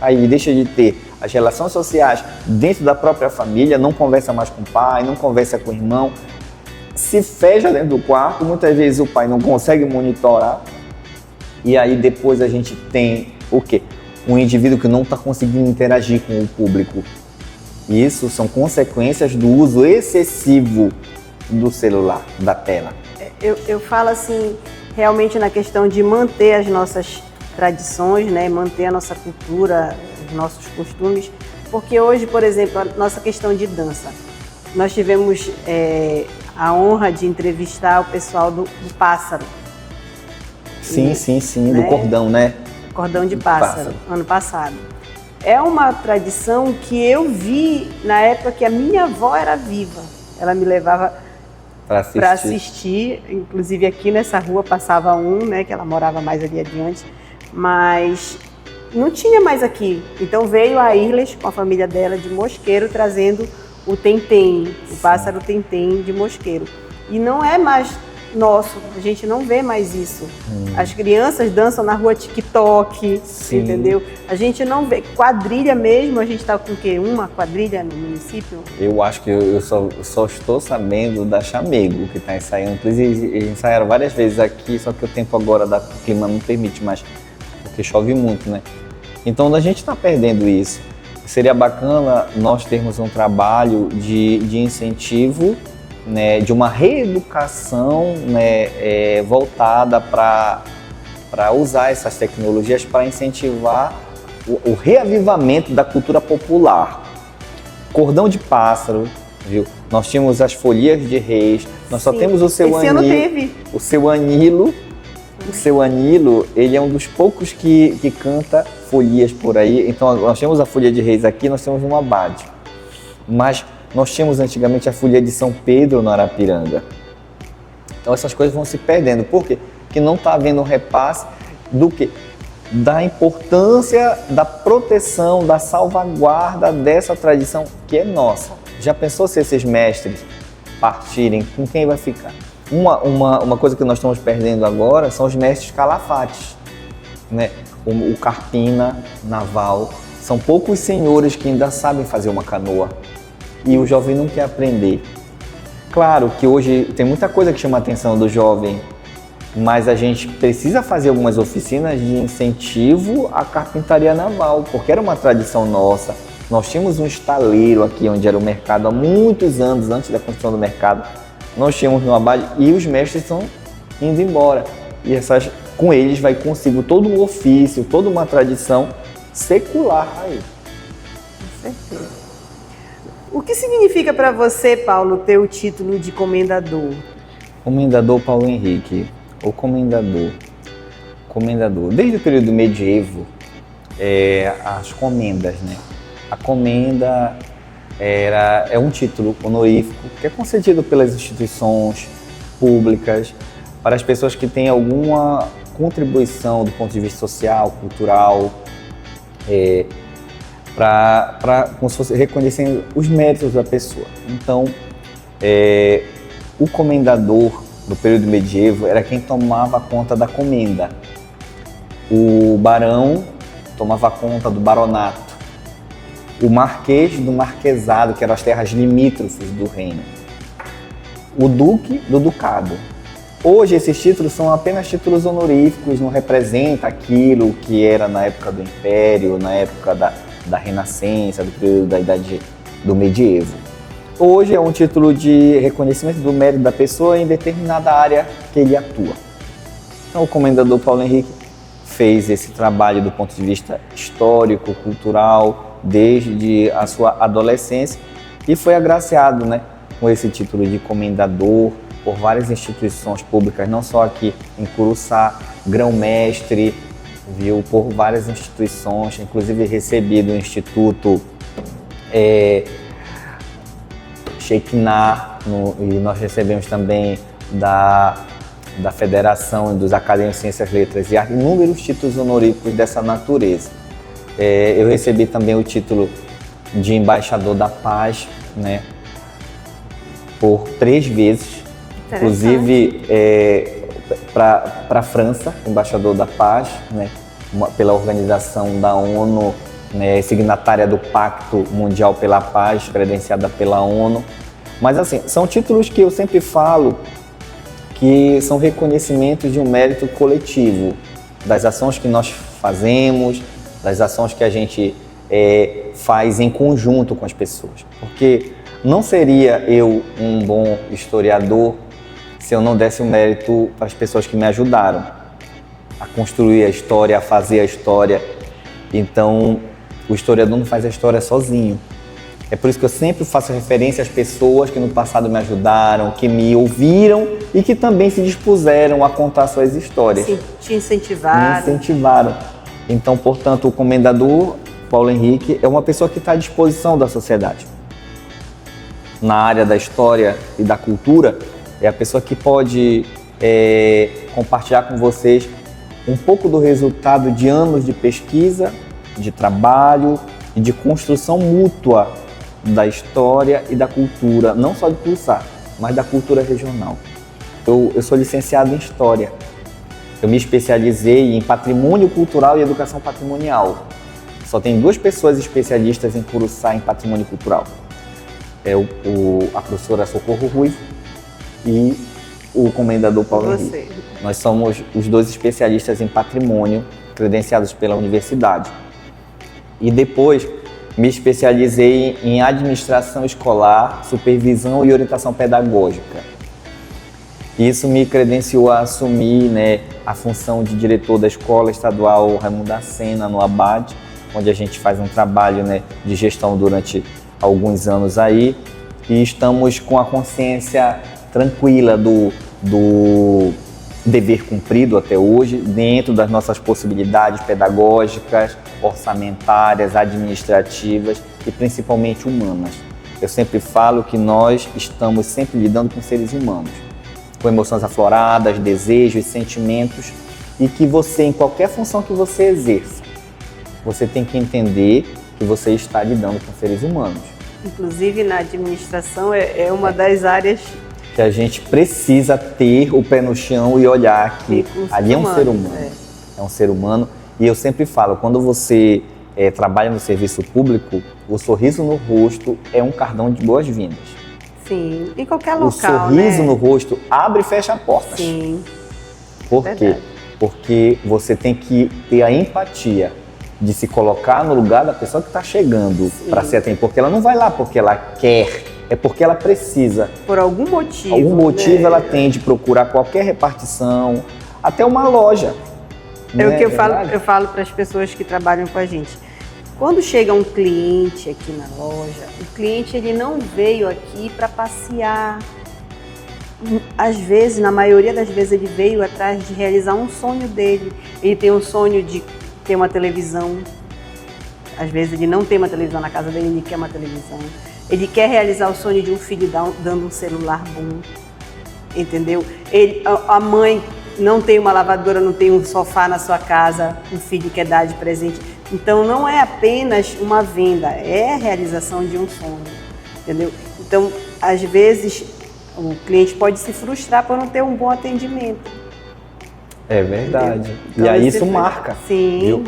Speaker 2: Aí deixa de ter as relações sociais dentro da própria família, não conversa mais com o pai, não conversa com o irmão, se fecha dentro do quarto, muitas vezes o pai não consegue monitorar e aí depois a gente tem o quê? Um indivíduo que não está conseguindo interagir com o público. Isso são consequências do uso excessivo do celular, da tela.
Speaker 1: Eu falo assim, realmente na questão de manter as nossas tradições, né, manter a nossa cultura, os nossos costumes, porque hoje, por exemplo, a nossa questão de dança, nós tivemos a honra de entrevistar o pessoal do Pássaro.
Speaker 2: Sim, né? Do cordão, né?
Speaker 1: Cordão de Pássaro, ano passado. É uma tradição que eu vi na época que a minha avó era viva. Ela me levava para assistir, inclusive aqui nessa rua passava né, que ela morava mais ali adiante, mas não tinha mais aqui. Então veio a Irles com a família dela de Mosqueiro trazendo o Tentem, o pássaro Tentem de Mosqueiro. E não é mais nosso, a gente não vê mais isso. As crianças dançam na rua TikTok, sim, entendeu? A gente não vê. Quadrilha mesmo, a gente tá com o quê? Uma quadrilha no município?
Speaker 2: Eu acho que eu só estou sabendo da Chamego, que está ensaiando. Eles ensaiaram várias vezes aqui, só que o tempo agora do clima não permite mais, porque chove muito, né? Então a gente está perdendo isso. Seria bacana nós termos um trabalho de incentivo, né, de uma reeducação, né, voltada para usar essas tecnologias para incentivar o reavivamento da cultura popular. Cordão de Pássaro, viu? Nós tínhamos as Folias de Reis, nós só temos o seu
Speaker 1: Esse ano teve.
Speaker 2: O seu Anilo. O seu Anilo, ele é um dos poucos que canta folias por aí. Então nós temos a Folia de Reis aqui, nós temos um abade. Mas nós tínhamos antigamente a Folia de São Pedro no Arapiranga. Então essas coisas vão se perdendo. Por quê? que não está havendo um repasse do quê? Da importância da proteção, da salvaguarda dessa tradição que é nossa. Já pensou se esses mestres partirem, com quem vai ficar? Uma coisa que nós estamos perdendo agora são os mestres calafates, né? O carpina naval. São poucos senhores que ainda sabem fazer uma canoa e o jovem não quer aprender. Claro que hoje tem muita coisa que chama a atenção do jovem, mas a gente precisa fazer algumas oficinas de incentivo à carpintaria naval, porque era uma tradição nossa. Nós tínhamos um estaleiro aqui onde era o mercado há muitos anos, antes da construção do mercado. Nós tínhamos no Abade e os mestres estão indo embora. E com eles vai consigo todo um ofício, toda uma tradição secular aí.
Speaker 1: Com certeza. O que significa para você, Paulo, ter o título de comendador?
Speaker 2: Comendador Paulo Henrique, ou comendador. Desde o período medievo, as comendas, né? A comenda é um título honorífico que é concedido pelas instituições públicas para as pessoas que têm alguma contribuição do ponto de vista social, cultural, como se fosse reconhecendo os méritos da pessoa. Então, o comendador do período medievo era quem tomava conta da comenda. O barão tomava conta do baronato. O marquês do marquesado, que eram as terras limítrofes do reino. O duque do ducado. Hoje esses títulos são apenas títulos honoríficos, não representa aquilo que era na época do Império, na época da Renascença, do período da Idade do Medievo. Hoje é um título de reconhecimento do mérito da pessoa em determinada área que ele atua. Então o comendador Paulo Henrique fez esse trabalho do ponto de vista histórico, cultural, desde a sua adolescência e foi agraciado, né, com esse título de comendador por várias instituições públicas, não só aqui em Curuçá, grão-mestre, viu, por várias instituições, inclusive recebi do Instituto Sheiknar, e nós recebemos também da Federação dos Acadêmicos de Ciências, Letras e Artes, inúmeros títulos honoríficos dessa natureza. Eu recebi também o título de embaixador da paz, né, por 3 vezes, inclusive para a França, embaixador da paz, né, pela organização da ONU, né, signatária do Pacto Mundial pela Paz, credenciada pela ONU. Mas assim, são títulos que eu sempre falo que são reconhecimentos de um mérito coletivo, das ações que nós fazemos, das ações que a gente faz em conjunto com as pessoas. Porque não seria eu um bom historiador se eu não desse o mérito para as pessoas que me ajudaram a construir a história, a fazer a história. Então, o historiador não faz a história sozinho. É por isso que eu sempre faço referência às pessoas que no passado me ajudaram, que me ouviram e que também se dispuseram a contar suas histórias.
Speaker 1: Sim, te incentivaram.
Speaker 2: Me incentivaram. Então, portanto, o comendador Paulo Henrique é uma pessoa que está à disposição da sociedade. Na área da história e da cultura, é a pessoa que pode compartilhar com vocês um pouco do resultado de anos de pesquisa, de trabalho e de construção mútua da história e da cultura, não só de Curuçá, mas da cultura regional. Eu sou licenciado em História. Eu me especializei em Patrimônio Cultural e Educação Patrimonial. Só tem 2 pessoas especialistas em Curuçá em Patrimônio Cultural. A professora Socorro Ruiz e o comendador Paulo Henrique. Nós somos os 2 especialistas em patrimônio, credenciados pela universidade. E depois me especializei em administração escolar, supervisão e orientação pedagógica. Isso me credenciou a assumir, né, a função de diretor da Escola Estadual Raimundo da Sena, no Abade, onde a gente faz um trabalho, né, de gestão durante alguns anos aí. E estamos com a consciência tranquila do dever cumprido até hoje, dentro das nossas possibilidades pedagógicas, orçamentárias, administrativas e principalmente humanas. Eu sempre falo que nós estamos sempre lidando com seres humanos. com emoções afloradas, desejos, sentimentos, e que você, em qualquer função que você exerça, você tem que entender que você está lidando com seres humanos.
Speaker 1: Inclusive na administração é uma das áreas
Speaker 2: Que a gente precisa ter o pé no chão e olhar que ali é um ser humano. É um ser humano. E eu sempre falo, quando você trabalha no serviço público, o sorriso no rosto é um cartão de boas-vindas.
Speaker 1: Sim, em qualquer local,
Speaker 2: o sorriso no rosto abre e fecha portas.
Speaker 1: Sim.
Speaker 2: Por quê? Porque você tem que ter a empatia de se colocar no lugar da pessoa que está chegando para ser atendida. Porque ela não vai lá porque ela quer, é porque ela precisa.
Speaker 1: Por algum motivo.
Speaker 2: Algum motivo ela tem de procurar qualquer repartição, até uma loja.
Speaker 1: É o que eu falo para as pessoas que trabalham com a gente. Quando chega um cliente aqui na loja, o cliente ele não veio aqui para passear. Às vezes, na maioria das vezes, ele veio atrás de realizar um sonho dele. Ele tem um sonho de ter uma televisão. Às vezes ele não tem uma televisão na casa dele, ele quer uma televisão. Ele quer realizar o sonho de um filho dando um celular bom. Entendeu? A mãe não tem uma lavadora, não tem um sofá na sua casa, o filho quer dar de presente. Então não é apenas uma venda, é a realização de um sonho, entendeu? Então, às vezes, o cliente pode se frustrar por não ter um bom atendimento.
Speaker 2: É verdade.
Speaker 1: Então,
Speaker 2: e aí isso marca.
Speaker 1: Sim.
Speaker 2: Viu?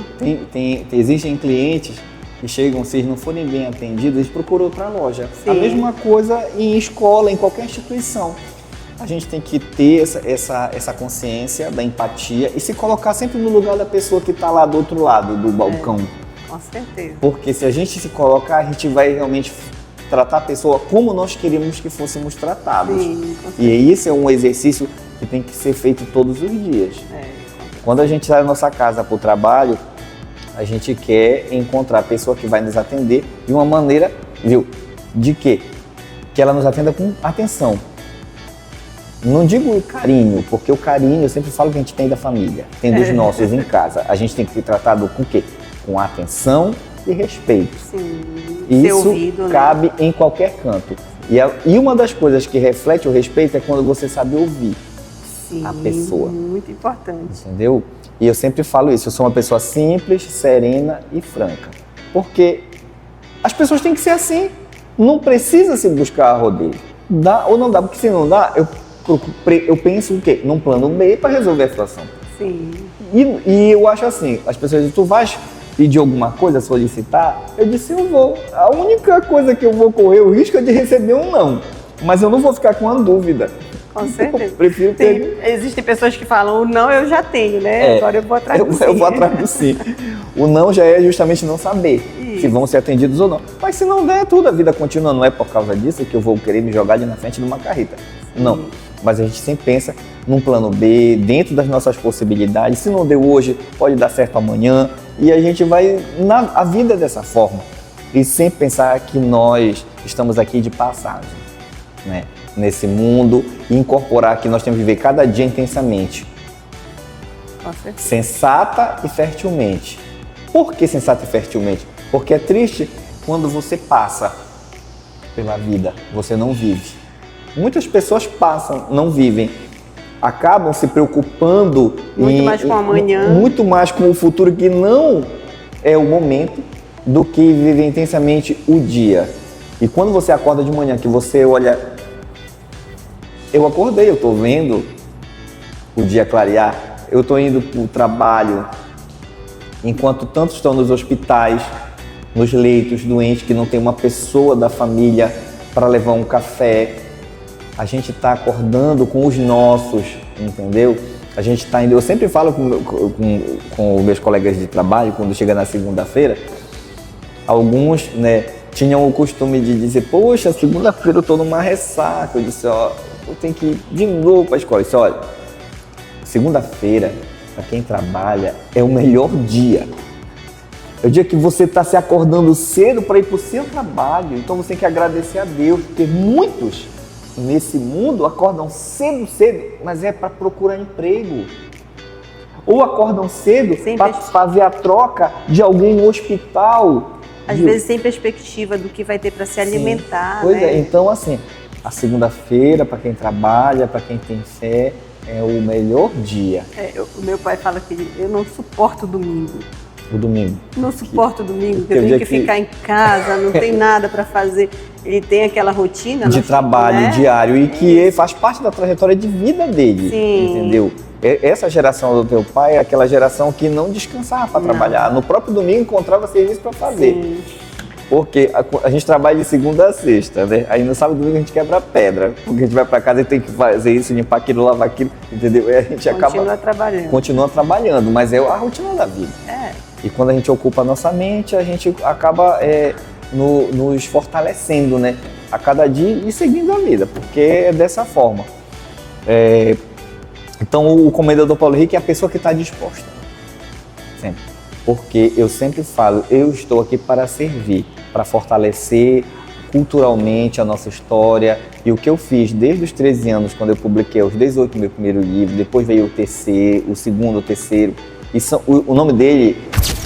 Speaker 2: Existem clientes que chegam, se eles não forem bem atendidos, eles procuram outra loja.
Speaker 1: Sim.
Speaker 2: A mesma coisa em escola, em qualquer instituição. A gente tem que ter essa consciência da empatia e se colocar sempre no lugar da pessoa que está lá do outro lado do balcão.
Speaker 1: Com certeza.
Speaker 2: Porque se a gente se colocar, a gente vai realmente tratar a pessoa como nós queríamos que fôssemos tratados.
Speaker 1: Sim,
Speaker 2: e isso é um exercício que tem que ser feito todos os dias. Quando a gente sai da nossa casa para o trabalho, a gente quer encontrar a pessoa que vai nos atender de uma maneira, viu, de quê? Que ela nos atenda com atenção. Não digo carinho, porque o carinho, eu sempre falo que a gente tem da família, tem dos nossos em casa. A gente tem que ser tratado com o quê? Com atenção e respeito.
Speaker 1: Sim.
Speaker 2: Isso
Speaker 1: ouvido,
Speaker 2: cabe em qualquer canto. E uma das coisas que reflete o respeito é quando você sabe ouvir a pessoa.
Speaker 1: Muito importante.
Speaker 2: Entendeu? E eu sempre falo isso, eu sou uma pessoa simples, serena e franca. Porque as pessoas têm que ser assim. Não precisa se buscar a rodeio. Dá ou não dá, porque se não dá, eu penso o quê? Num plano B para resolver a situação.
Speaker 1: Sim.
Speaker 2: E eu acho assim, as pessoas dizem, tu vais pedir alguma coisa, solicitar? Eu disse, eu vou. A única coisa que eu vou correr o risco é de receber um não. Mas eu não vou ficar com a dúvida.
Speaker 1: Com certeza.
Speaker 2: Eu prefiro ter...
Speaker 1: Existem pessoas que falam, o não eu já tenho, né? Agora eu vou atrás do sim.
Speaker 2: Eu vou atrás do sim. O não já é justamente não saber se vão ser atendidos ou não. Mas se não der, tudo, a vida continua. Não é por causa disso que eu vou querer me jogar ali na frente de uma carreta. Não. Mas a gente sempre pensa num plano B, dentro das nossas possibilidades. Se não deu hoje, pode dar certo amanhã. E a gente vai a vida dessa forma. E sempre pensar que nós estamos aqui de passagem, né? Nesse mundo, e incorporar que nós temos que viver cada dia intensamente. Sensata e fertilmente. Por que sensata e fertilmente? Porque é triste quando você passa pela vida, você não vive. Muitas pessoas passam, não vivem, acabam se preocupando
Speaker 1: muito mais com o amanhã,
Speaker 2: muito mais com o futuro que não é o momento, do que viver intensamente o dia. E quando você acorda de manhã, que você olha, eu acordei, eu estou vendo o dia clarear, eu estou indo para o trabalho, enquanto tantos estão nos hospitais, nos leitos, doentes, que não tem uma pessoa da família para levar um café. A gente está acordando com os nossos, entendeu? A gente está indo. Eu sempre falo com os meus colegas de trabalho, quando chega na segunda-feira, alguns, né, tinham o costume de dizer, poxa, segunda-feira eu estou numa ressaca. Eu disse, ó, eu tenho que ir de novo para a escola. Eu disse, olha, segunda-feira, para quem trabalha, é o melhor dia. É o dia que você está se acordando cedo para ir para o seu trabalho. Então você tem que agradecer a Deus, porque muitos nesse mundo acordam cedo, mas é para procurar emprego. Ou acordam cedo para fazer a troca de alguém no hospital.
Speaker 1: Às vezes sem perspectiva do que vai ter para se alimentar.
Speaker 2: Pois
Speaker 1: né?
Speaker 2: Então assim, a segunda-feira, para quem trabalha, para quem tem fé, é o melhor dia.
Speaker 1: O meu pai fala que eu não suporto domingo.
Speaker 2: O domingo.
Speaker 1: Não suporto domingo, porque eu tenho que ficar em casa, não tem nada para fazer. Ele tem aquela rotina
Speaker 2: de trabalho,
Speaker 1: né?
Speaker 2: diário, e que faz parte da trajetória de vida dele.
Speaker 1: Sim.
Speaker 2: Entendeu? Essa geração do teu pai é aquela geração que não descansava para trabalhar. No próprio domingo encontrava serviço para fazer.
Speaker 1: Sim.
Speaker 2: Porque a gente trabalha de segunda a sexta, né? Aí no sábado e domingo a gente quebra pedra. Porque a gente vai para casa e tem que fazer isso, limpar aquilo, lavar aquilo, entendeu? E a gente continua trabalhando, mas é a rotina da vida. E quando a gente ocupa a nossa mente, a gente acaba nos fortalecendo, né? A cada dia e seguindo a vida, porque é dessa forma. Então o comendador Paulo Henrique é a pessoa que está disposta. Sempre. Porque eu sempre falo, eu estou aqui para servir, para fortalecer culturalmente a nossa história. E o que eu fiz desde os 13 anos, quando eu publiquei aos 18 meu primeiro livro, depois veio o terceiro, o segundo, o terceiro. E o nome dele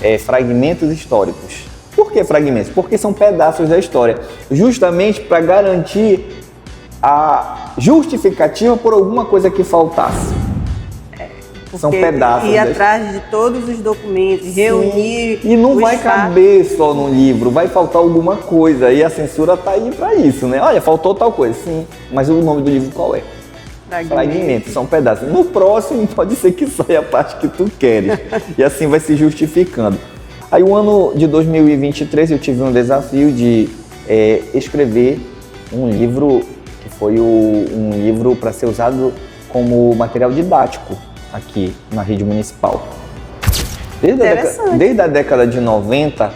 Speaker 2: é Fragmentos Históricos. Por que fragmentos? Porque são pedaços da história, justamente para garantir a justificativa por alguma coisa que faltasse. São pedaços.
Speaker 1: Ir atrás de todos os documentos, reunir.
Speaker 2: E não vai caber só no livro, vai faltar alguma coisa. E a censura está aí para isso, né? Olha, faltou tal coisa. Sim, mas o nome do livro qual é? Fragmentos, são pedaços. No próximo pode ser que saia a parte que tu queres. E assim vai se justificando. Aí o ano de 2023 eu tive um desafio de escrever um livro que foi um livro para ser usado como material didático aqui na rede municipal. Desde a década de 90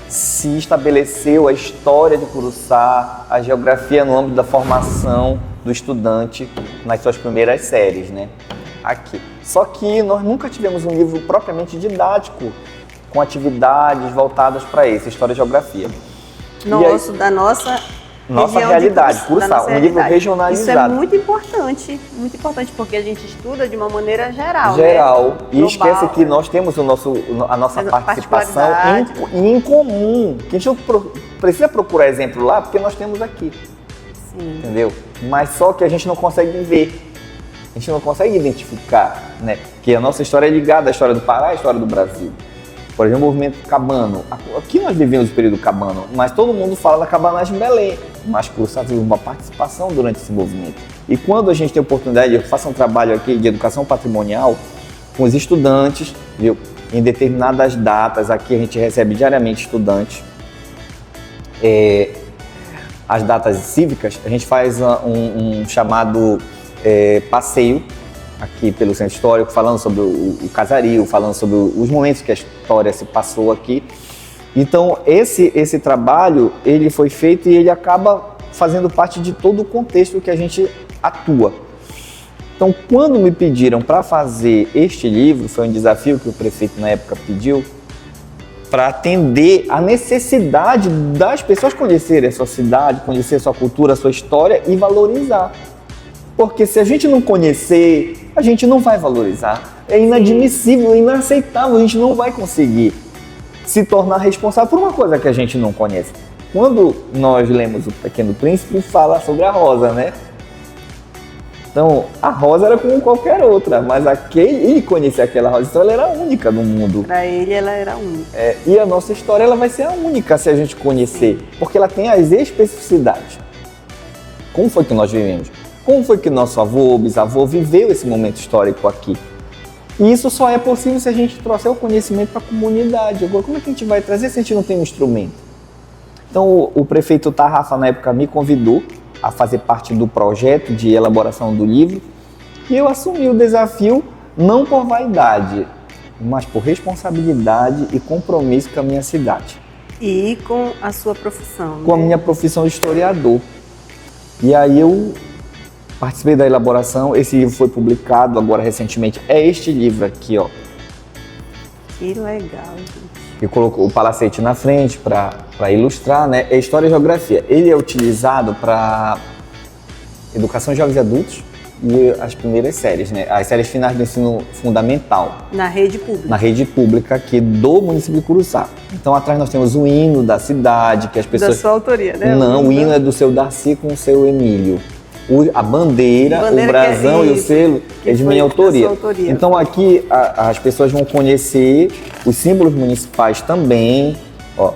Speaker 2: se estabeleceu a história de Curuçá, a geografia no âmbito da formação do estudante nas suas primeiras séries, né? Aqui. Só que nós nunca tivemos um livro propriamente didático com atividades voltadas para isso, história e geografia.
Speaker 1: Da nossa
Speaker 2: realidade, Curuçá, um livro regionalizado.
Speaker 1: Isso é muito importante, porque a gente estuda de uma maneira geral.
Speaker 2: Né? E esquece que nós temos a nossa participação em comum, que a gente não precisa procurar exemplo lá, porque nós temos aqui. Sim. Entendeu? Mas só que a gente não consegue ver, a gente não consegue identificar, né? Que a nossa história é ligada à história do Pará e à história do Brasil. Por exemplo, o movimento cabano. Aqui nós vivemos o período cabano, mas todo mundo fala da cabanagem em Belém. Mas Curuçá teve uma participação durante esse movimento. E quando a gente tem a oportunidade, eu faço um trabalho aqui de educação patrimonial com os estudantes, viu? Em determinadas datas, aqui a gente recebe diariamente estudantes. As datas cívicas, a gente faz um chamado passeio aqui pelo Centro Histórico, falando sobre o casario, falando sobre os momentos que a história se passou aqui. Então, esse trabalho, ele foi feito e ele acaba fazendo parte de todo o contexto que a gente atua. Então, quando me pediram para fazer este livro, foi um desafio que o prefeito na época pediu, para atender a necessidade das pessoas conhecerem a sua cidade, conhecer a sua cultura, a sua história e valorizar. Porque se a gente não conhecer, a gente não vai valorizar. É inadmissível, é inaceitável, a gente não vai conseguir se tornar responsável por uma coisa que a gente não conhece. Quando nós lemos O Pequeno Príncipe, fala sobre a rosa, né? Então, a rosa era como qualquer outra, mas ele conhecia aquela rosa, então ela era única no mundo.
Speaker 1: Para ele, ela era única.
Speaker 2: E a nossa história ela vai ser a única se a gente conhecer, porque ela tem as especificidades. Como foi que nós vivemos? Como foi que nosso avô, bisavô viveu esse momento histórico aqui? E isso só é possível se a gente trouxer o conhecimento para a comunidade. Agora, como é que a gente vai trazer se a gente não tem um instrumento? Então, o prefeito Tarrafa, na época, me convidou a fazer parte do projeto de elaboração do livro e eu assumi o desafio não por vaidade, mas por responsabilidade e compromisso com a minha cidade.
Speaker 1: E com a sua profissão.
Speaker 2: Com a minha profissão de historiador. E aí eu participei da elaboração, esse livro foi publicado agora recentemente. É este livro aqui, ó.
Speaker 1: Que legal, gente.
Speaker 2: E colocou o palacete na frente para ilustrar, né? É História e Geografia. Ele é utilizado para educação de jovens e adultos, e as primeiras séries, né? As séries finais do ensino fundamental.
Speaker 1: Na rede pública.
Speaker 2: Na rede pública aqui do município de Curuçá. Então atrás nós temos o hino da cidade, que as pessoas...
Speaker 1: Da sua autoria, né?
Speaker 2: Não, o hino é do seu Darcy com o seu Emílio. A bandeira, o brasão e o selo é de minha autoria. Então aqui as pessoas vão conhecer os símbolos municipais também, ó.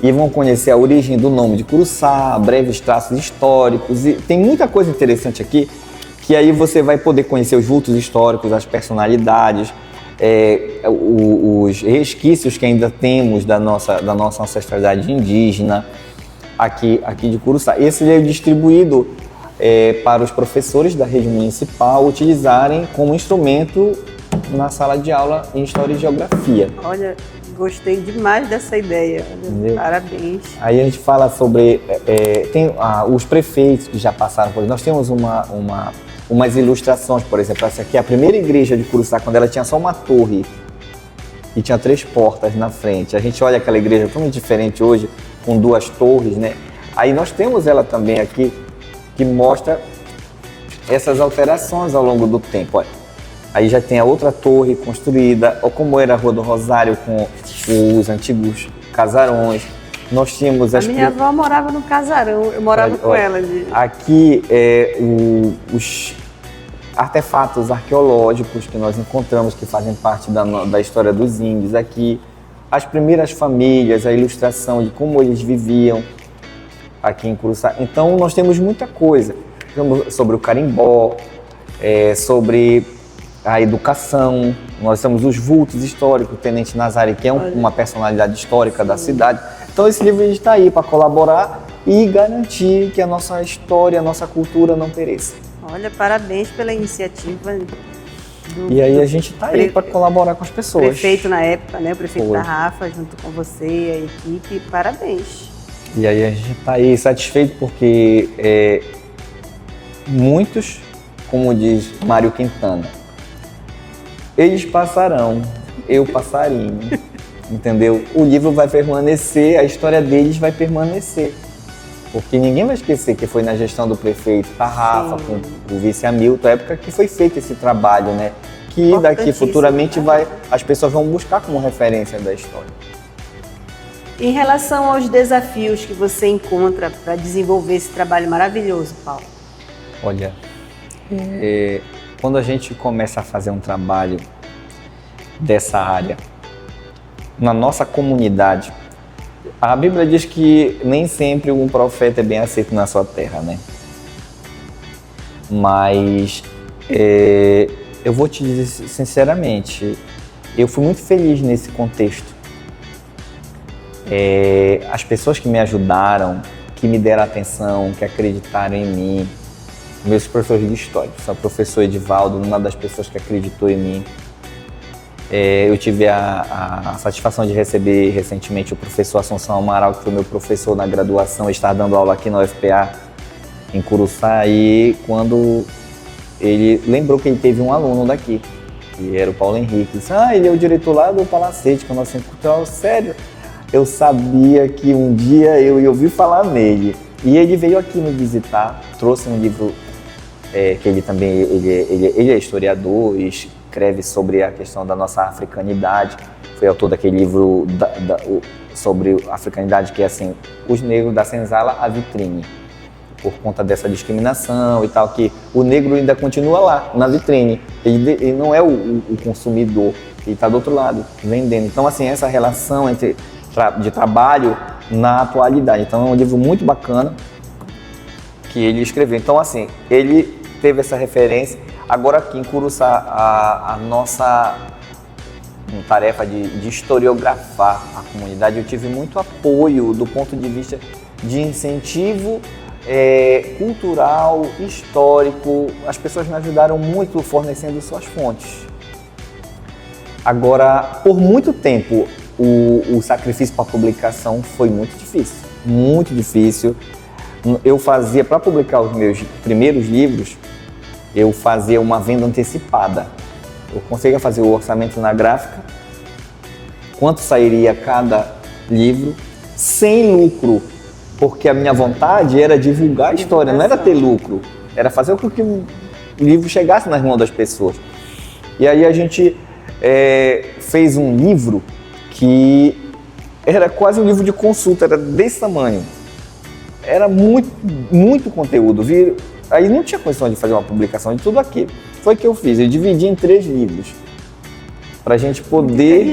Speaker 2: E vão conhecer a origem do nome de Curuçá, breves traços históricos. E tem muita coisa interessante aqui, que aí você vai poder conhecer os vultos históricos, as personalidades, os resquícios que ainda temos da nossa ancestralidade indígena. Aqui de Curuçá. Esse é distribuído para os professores da rede municipal utilizarem como instrumento na sala de aula em História e Geografia.
Speaker 1: Olha, gostei demais dessa ideia. Olha, parabéns.
Speaker 2: Aí a gente fala sobre... os prefeitos que já passaram por... Nós temos umas ilustrações, por exemplo, essa aqui é a primeira igreja de Curuçá, quando ela tinha só uma torre e tinha 3 portas na frente. A gente olha aquela igreja totalmente diferente hoje, com 2 torres, né? Aí nós temos ela também aqui, que mostra essas alterações ao longo do tempo. Olha, aí já tem a outra torre construída, ou como era a Rua do Rosário, com os antigos casarões. Nós tínhamos
Speaker 1: a minha avó morava no casarão, eu morava com ela.
Speaker 2: Aqui os artefatos arqueológicos que nós encontramos, que fazem parte da história dos índios aqui. As primeiras famílias, a ilustração de como eles viviam aqui em Curuçá. Então, nós temos muita coisa sobre o carimbó, sobre a educação. Nós temos os vultos históricos, o Tenente Nazário, que é uma personalidade histórica da cidade. Então, esse livro está aí para colaborar e garantir que a nossa história, a nossa cultura não pereça.
Speaker 1: Olha, parabéns pela iniciativa.
Speaker 2: E aí a gente está aí para colaborar com as pessoas.
Speaker 1: Prefeito na época, né? O prefeito da Rafa, junto com você e a equipe, parabéns.
Speaker 2: E aí a gente está aí satisfeito porque muitos, como diz Mário Quintana, eles passarão, eu passarinho, entendeu? O livro vai permanecer, a história deles vai permanecer. Porque ninguém vai esquecer que foi na gestão do prefeito Tarrafa, com o vice Hamilton, a época que foi feito esse trabalho, né? Que daqui futuramente as pessoas vão buscar como referência da história.
Speaker 1: Em relação aos desafios que você encontra para desenvolver esse trabalho maravilhoso, Paulo?
Speaker 2: Olha, quando a gente começa a fazer um trabalho dessa área, na nossa comunidade, a Bíblia diz que nem sempre um profeta é bem aceito na sua terra, né? Mas eu vou te dizer sinceramente, eu fui muito feliz nesse contexto. As pessoas que me ajudaram, que me deram atenção, que acreditaram em mim, meus professores de história, o professor Edivaldo, uma das pessoas que acreditou em mim. Eu tive a satisfação de receber recentemente o professor Assunção Amaral, que foi meu professor na graduação, está dando aula aqui na UFPA, em Curuçá, e quando ele lembrou que ele teve um aluno daqui, que era o Paulo Henrique, disse, ele é o diretor lá do Palacete, que é o nosso centro cultural. Sério, eu sabia que um dia eu ia ouvir falar nele. E ele veio aqui me visitar, trouxe um livro que ele também ele é historiador e escreve sobre a questão da nossa africanidade. Foi autor daquele livro sobre a africanidade, que é assim, os negros da senzala à vitrine, por conta dessa discriminação e tal, que o negro ainda continua lá, na vitrine. Ele não é o consumidor, ele está do outro lado, vendendo. Então, assim, essa relação de trabalho na atualidade. Então, é um livro muito bacana que ele escreveu. Então, assim, ele teve essa referência. Agora, aqui em Curuçá, a nossa tarefa de historiografar a comunidade, eu tive muito apoio do ponto de vista de incentivo cultural, histórico. As pessoas me ajudaram muito fornecendo suas fontes. Agora, por muito tempo, o sacrifício para publicação foi muito difícil, muito difícil. Eu fazia, para publicar os meus primeiros livros, eu fazia uma venda antecipada. Eu conseguia fazer o orçamento na gráfica, quanto sairia cada livro, sem lucro, porque a minha vontade era divulgar a história, não era ter lucro, era fazer com que o livro chegasse nas mãos das pessoas. E aí a gente fez um livro que era quase um livro de consulta, era desse tamanho. Era muito conteúdo. Aí não tinha condição de fazer uma publicação de tudo aquilo. Foi o que eu fiz, eu dividi em 3 livros. Para a gente poder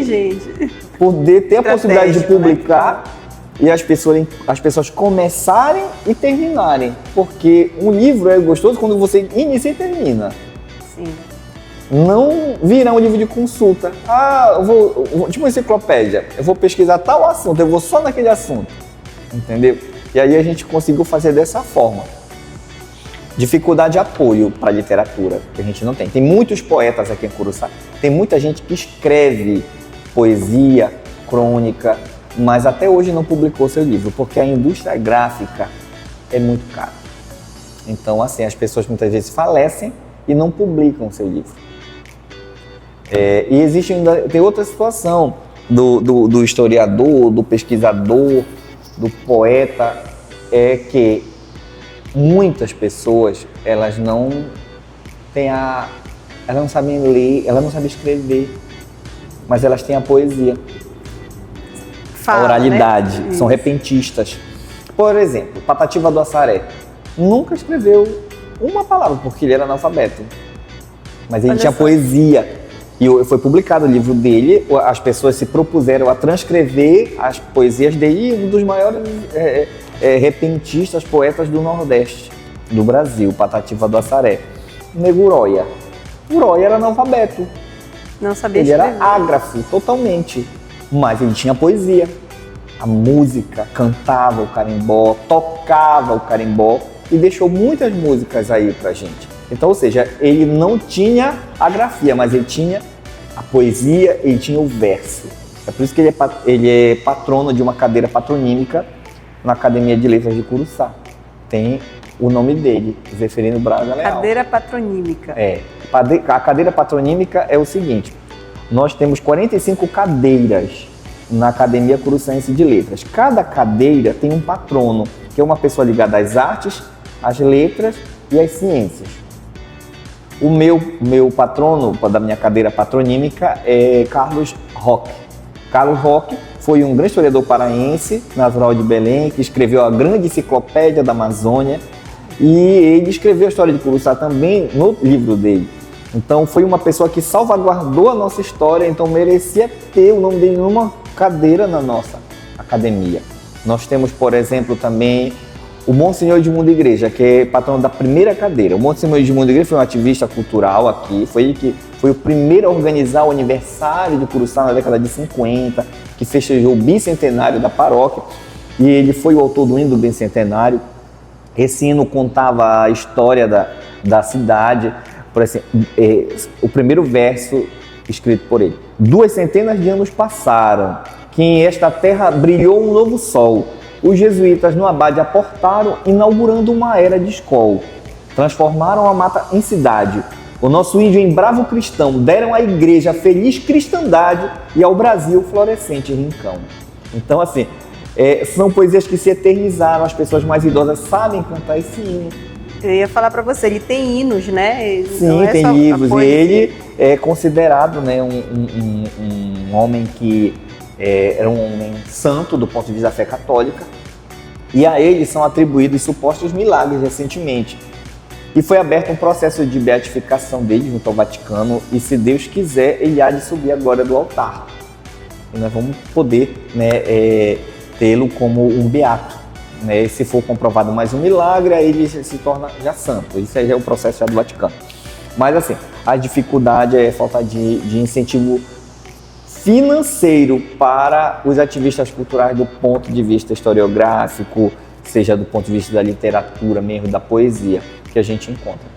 Speaker 2: ter a possibilidade de publicar, né? E as pessoas começarem e terminarem. Porque um livro é gostoso quando você inicia e termina.
Speaker 1: Sim.
Speaker 2: Não virar um livro de consulta. Eu vou tipo uma enciclopédia, eu vou pesquisar tal assunto, eu vou só naquele assunto. Entendeu? E aí a gente conseguiu fazer dessa forma. Dificuldade de apoio para a literatura, que a gente não tem. Tem muitos poetas aqui em Curuçá, tem muita gente que escreve poesia, crônica, mas até hoje não publicou seu livro, porque a indústria gráfica é muito cara. Então, assim, as pessoas muitas vezes falecem e não publicam seu livro. E existe ainda, tem outra situação do historiador, do pesquisador, do poeta, é que muitas pessoas, elas não sabem ler, elas não sabem escrever, mas elas têm a poesia, a oralidade, né? São repentistas. Por exemplo, Patativa do Assaré nunca escreveu uma palavra, porque ele era analfabeto, mas ele tinha poesia. E foi publicado o livro dele, as pessoas se propuseram a transcrever as poesias dele, um dos maiores repentistas, poetas do Nordeste do Brasil, Patativa do Assaré. Nego Uroia. Uroia era analfabeto.
Speaker 1: Não sabia
Speaker 2: ele
Speaker 1: escrever.
Speaker 2: Era ágrafo, totalmente. Mas ele tinha poesia. A música, cantava o carimbó, tocava o carimbó e deixou muitas músicas aí pra gente. Então, ou seja, ele não tinha a grafia, mas ele tinha a poesia, ele tinha o verso. É por isso que ele é patrono de uma cadeira patronímica na Academia de Letras de Curuçá. Tem o nome dele, Zeferino Braga Leal.
Speaker 1: Cadeira patronímica.
Speaker 2: A cadeira patronímica é o seguinte, nós temos 45 cadeiras na Academia Curuçaense de Letras. Cada cadeira tem um patrono, que é uma pessoa ligada às artes, às letras e às ciências. O meu patrono da minha cadeira patronímica é Carlos Roque. Carlos Roque foi um grande historiador paraense, natural de Belém, que escreveu a grande enciclopédia da Amazônia, e ele escreveu a história de Curuçá também no livro dele. Então foi uma pessoa que salvaguardou a nossa história, então merecia ter o nome dele numa cadeira na nossa academia. Nós temos, por exemplo, também o Monsenhor Edmundo Igreja, que é patrono da primeira cadeira. O Monsenhor Edmundo Igreja foi um ativista cultural aqui, foi ele que foi o primeiro a organizar o aniversário de Curuçá na década de 50, que festejou o bicentenário da paróquia, e ele foi o autor do hino do bicentenário. Esse hino contava a história da cidade, por exemplo, o primeiro verso escrito por ele. 2 centenas de anos passaram, que em esta terra brilhou um novo sol. Os jesuítas no abade aportaram, inaugurando uma era de escola. Transformaram a mata em cidade. O nosso índio em bravo cristão deram à igreja feliz cristandade e ao Brasil florescente rincão. Então, assim, são poesias que se eternizaram, as pessoas mais idosas sabem cantar esse hino.
Speaker 1: Eu ia falar para você, ele tem hinos, né?
Speaker 2: Sim, tem livros, e ele é considerado, né, um homem que era um homem santo do ponto de vista da fé católica, e a ele são atribuídos supostos milagres recentemente. E foi aberto um processo de beatificação dele junto ao Vaticano, e se Deus quiser, ele há de subir agora do altar. E nós vamos poder, né, tê-lo como um beato. Né? Se for comprovado mais um milagre, aí ele se torna já santo. Isso aí é o processo já do Vaticano. Mas assim, a dificuldade é a falta de incentivo financeiro para os ativistas culturais do ponto de vista historiográfico, seja do ponto de vista da literatura mesmo, da poesia, que a gente encontra.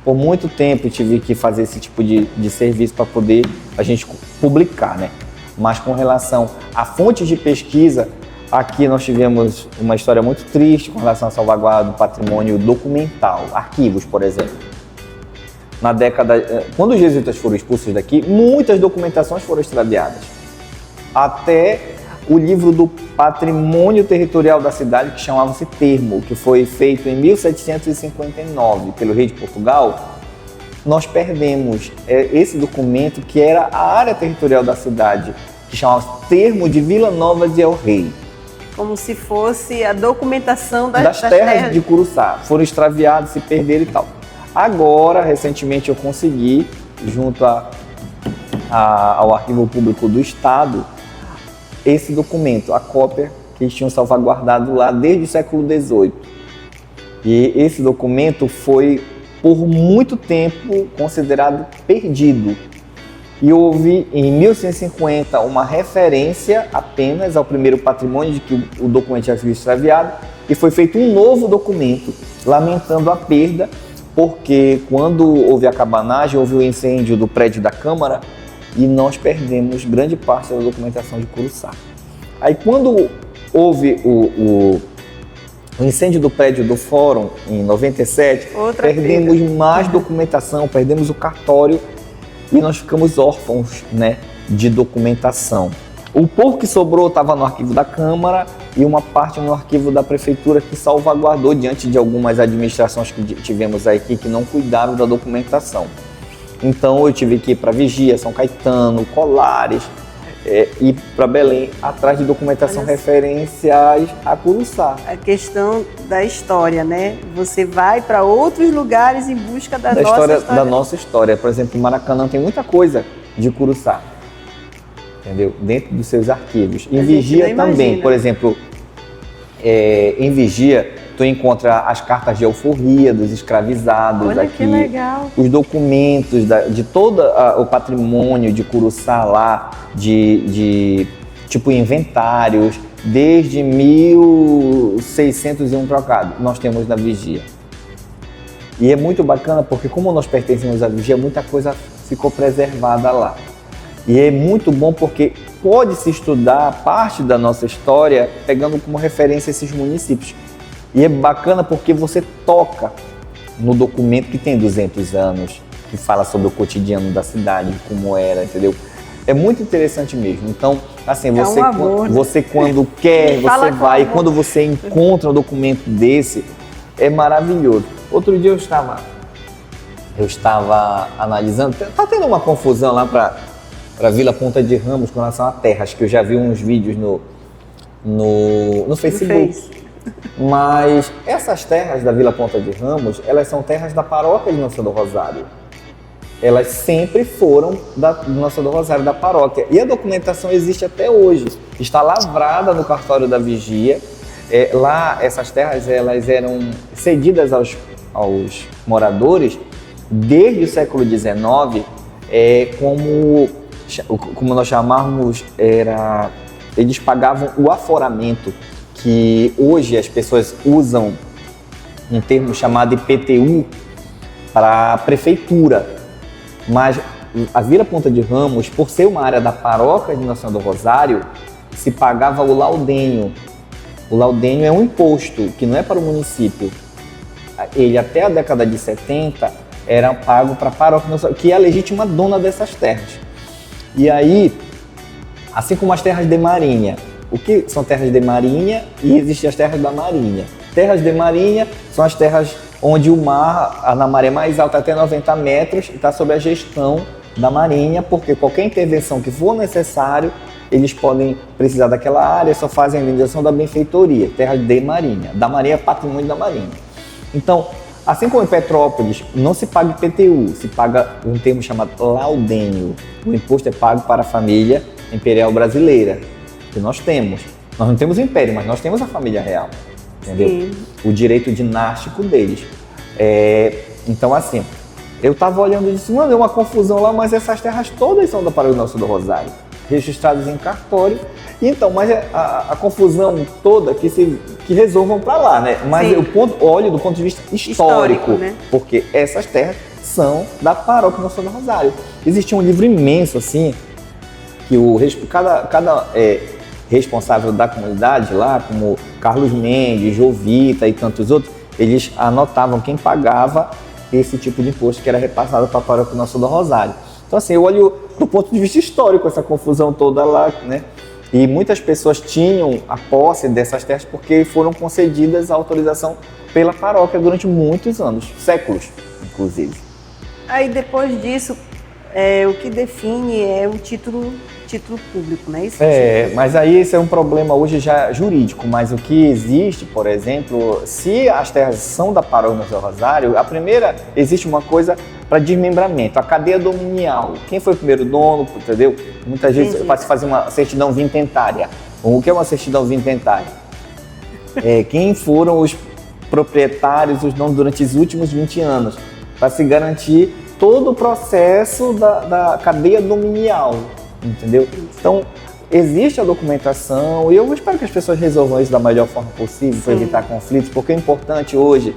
Speaker 2: Por muito tempo eu tive que fazer esse tipo de serviço para poder a gente publicar, né? Mas com relação a fontes de pesquisa, aqui nós tivemos uma história muito triste com relação à salvaguarda do patrimônio documental, arquivos, por exemplo. Na década, quando os jesuítas foram expulsos daqui, muitas documentações foram extraviadas. Até o livro do Patrimônio Territorial da cidade, que chamava-se Termo, que foi feito em 1759 pelo rei de Portugal. Nós perdemos esse documento, que era a área territorial da cidade, que chamava-se Termo de Vila Nova de El Rei.
Speaker 1: Como se fosse a documentação
Speaker 2: das terras de Curuçá. Foram extraviadas, se perderam e tal. Agora, recentemente, eu consegui, junto ao Arquivo Público do Estado, esse documento, a cópia que eles tinham salvaguardado lá desde o século XVIII. E esse documento foi, por muito tempo, considerado perdido. E houve, em 1150, uma referência apenas ao primeiro patrimônio de que o documento tinha sido extraviado, e foi feito um novo documento, lamentando a perda, porque quando houve a cabanagem, houve o incêndio do prédio da Câmara, e nós perdemos grande parte da documentação de Curuçá. Aí quando houve o incêndio do prédio do Fórum, em 97, perdemos mais documentação, perdemos o cartório, e nós ficamos órfãos, né, de documentação. O pouco que sobrou estava no arquivo da Câmara e uma parte no arquivo da Prefeitura, que salvaguardou diante de algumas administrações que tivemos aqui que não cuidaram da documentação. Então eu tive que ir para Vigia, São Caetano, Colares, ir para Belém atrás de documentação referenciais a Curuçá.
Speaker 1: A questão da história, né? Você vai para outros lugares em busca da nossa história.
Speaker 2: Da nossa história. Por exemplo, em Maracanã tem muita coisa de Curuçá, entendeu? Dentro dos seus arquivos. Em Vigia também, por exemplo, em Vigia tu encontra as cartas de alforria dos escravizados.
Speaker 1: Olha
Speaker 2: aqui,
Speaker 1: que legal.
Speaker 2: Os documentos de todo o patrimônio de Curuçá lá, de tipo inventários, desde 1601 trocado, nós temos na Vigia. E é muito bacana porque, como nós pertencemos à Vigia, muita coisa ficou preservada lá. E é muito bom porque pode-se estudar parte da nossa história pegando como referência esses municípios. E é bacana porque você toca no documento que tem 200 anos, que fala sobre o cotidiano da cidade, como era, entendeu? É muito interessante mesmo. Então, assim, você quando quer, você vai, e quando você encontra um documento desse, é maravilhoso. Outro dia eu estava analisando, tá tendo uma confusão lá para Vila Ponta de Ramos com relação a terras, que eu já vi uns vídeos no Facebook. Mas essas terras da Vila Ponta de Ramos, elas são terras da paróquia de Nossa Senhora do Rosário. Elas sempre foram da Nossa Senhora do Rosário, da paróquia. E a documentação existe até hoje. Está lavrada no cartório da Vigia. Lá, essas terras elas eram cedidas aos moradores desde o século XIX, como nós chamávamos, eles pagavam o aforamento, que hoje as pessoas usam um termo chamado IPTU para a prefeitura, mas a Vila Ponta de Ramos, por ser uma área da paróquia de Nossa Senhora do Rosário, se pagava o laudênio. O laudênio é um imposto que não é para o município. Ele, até a década de 70, era pago para a paróquia, que é a legítima dona dessas terras. E aí, assim como as terras de marinha, o que são terras de marinha e existem as terras da marinha. Terras de marinha são as terras onde o mar, na maré mais alta, até 90 metros, está sob a gestão da marinha, porque qualquer intervenção que for necessário, eles podem precisar daquela área, só fazem a indenização da benfeitoria, terras de marinha. Da marinha é patrimônio da marinha. Então, assim como em Petrópolis, não se paga IPTU, se paga um termo chamado laudênio. O imposto é pago para a família imperial brasileira, que nós temos. Nós não temos império, mas nós temos a família real, entendeu? Sim. O direito dinástico deles. Então, assim, eu estava olhando e disse, mano, é uma confusão lá, mas essas terras todas são da Paróquia Nossa do Rosário, registradas em cartório. E então, mas a confusão toda que resolvam para lá, né? Mas olho do ponto de vista histórico, né? Porque essas terras são da Paróquia Nossa do Rosário. Existia um livro imenso, assim, que cada responsável da comunidade lá, como Carlos Mendes, Jovita e tantos outros, eles anotavam quem pagava esse tipo de imposto que era repassado para a Paróquia Nossa do Rosário. Então, assim, eu olho do ponto de vista histórico essa confusão toda lá, né? E muitas pessoas tinham a posse dessas terras porque foram concedidas a autorização pela paróquia durante muitos anos, séculos, inclusive.
Speaker 1: Aí depois disso, o que define é o título público, não é isso?
Speaker 2: Mas aí esse é um problema hoje já jurídico, mas o que existe, por exemplo, se as terras são da paróquia do Rosário, existe uma coisa para desmembramento, a cadeia dominial. Quem foi o primeiro dono, entendeu? Muitas vezes para se fazer uma certidão vintentária. O que é uma certidão vintentária? Quem foram os proprietários, os donos durante os últimos 20 anos, para se garantir todo o processo da cadeia dominial, entendeu? Então, existe a documentação e eu espero que as pessoas resolvam isso da melhor forma possível para evitar conflitos, porque o importante hoje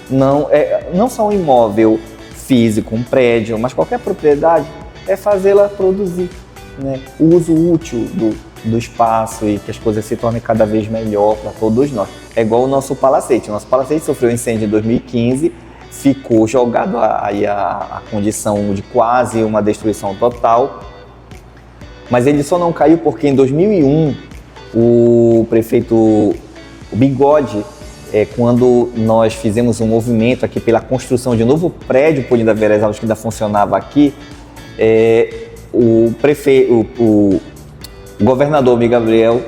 Speaker 2: não só um imóvel físico, um prédio, mas qualquer propriedade é fazê-la produzir, né? O uso útil do espaço e que as coisas se tornem cada vez melhor para todos nós. É igual o nosso palacete. O nosso palacete sofreu um incêndio em 2015, ficou jogado aí a condição de quase uma destruição total, mas ele só não caiu porque em 2001 o prefeito Bigode, quando nós fizemos um movimento aqui pela construção de um novo prédio por Olinda Veresalves que ainda funcionava aqui, o governador Miguel Gabriel,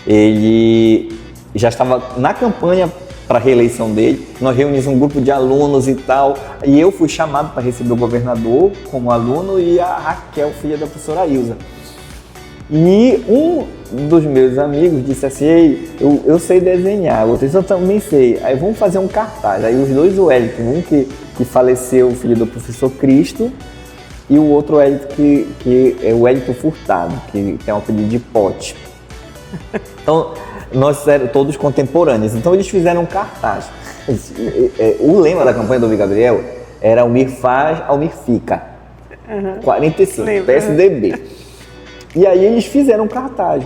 Speaker 2: ele já estava na campanha para a reeleição dele. Nós reunimos um grupo de alunos e tal, e eu fui chamado para receber o governador como aluno e a Raquel, filha da professora Ilza. E um dos meus amigos disse assim: Ei, eu sei desenhar, outro disse: eu também sei, aí vamos fazer um cartaz. Aí os dois, o Wellington, um que faleceu, filho do professor Cristo, e o outro Wellington, que é o Wellington Furtado, que tem um apelido de Pote. Então, nós éramos todos contemporâneos, então eles fizeram um cartaz. O lema da campanha do Miguel Gabriel era Almir faz, Almir fica. 45, PSDB. E aí eles fizeram um cartaz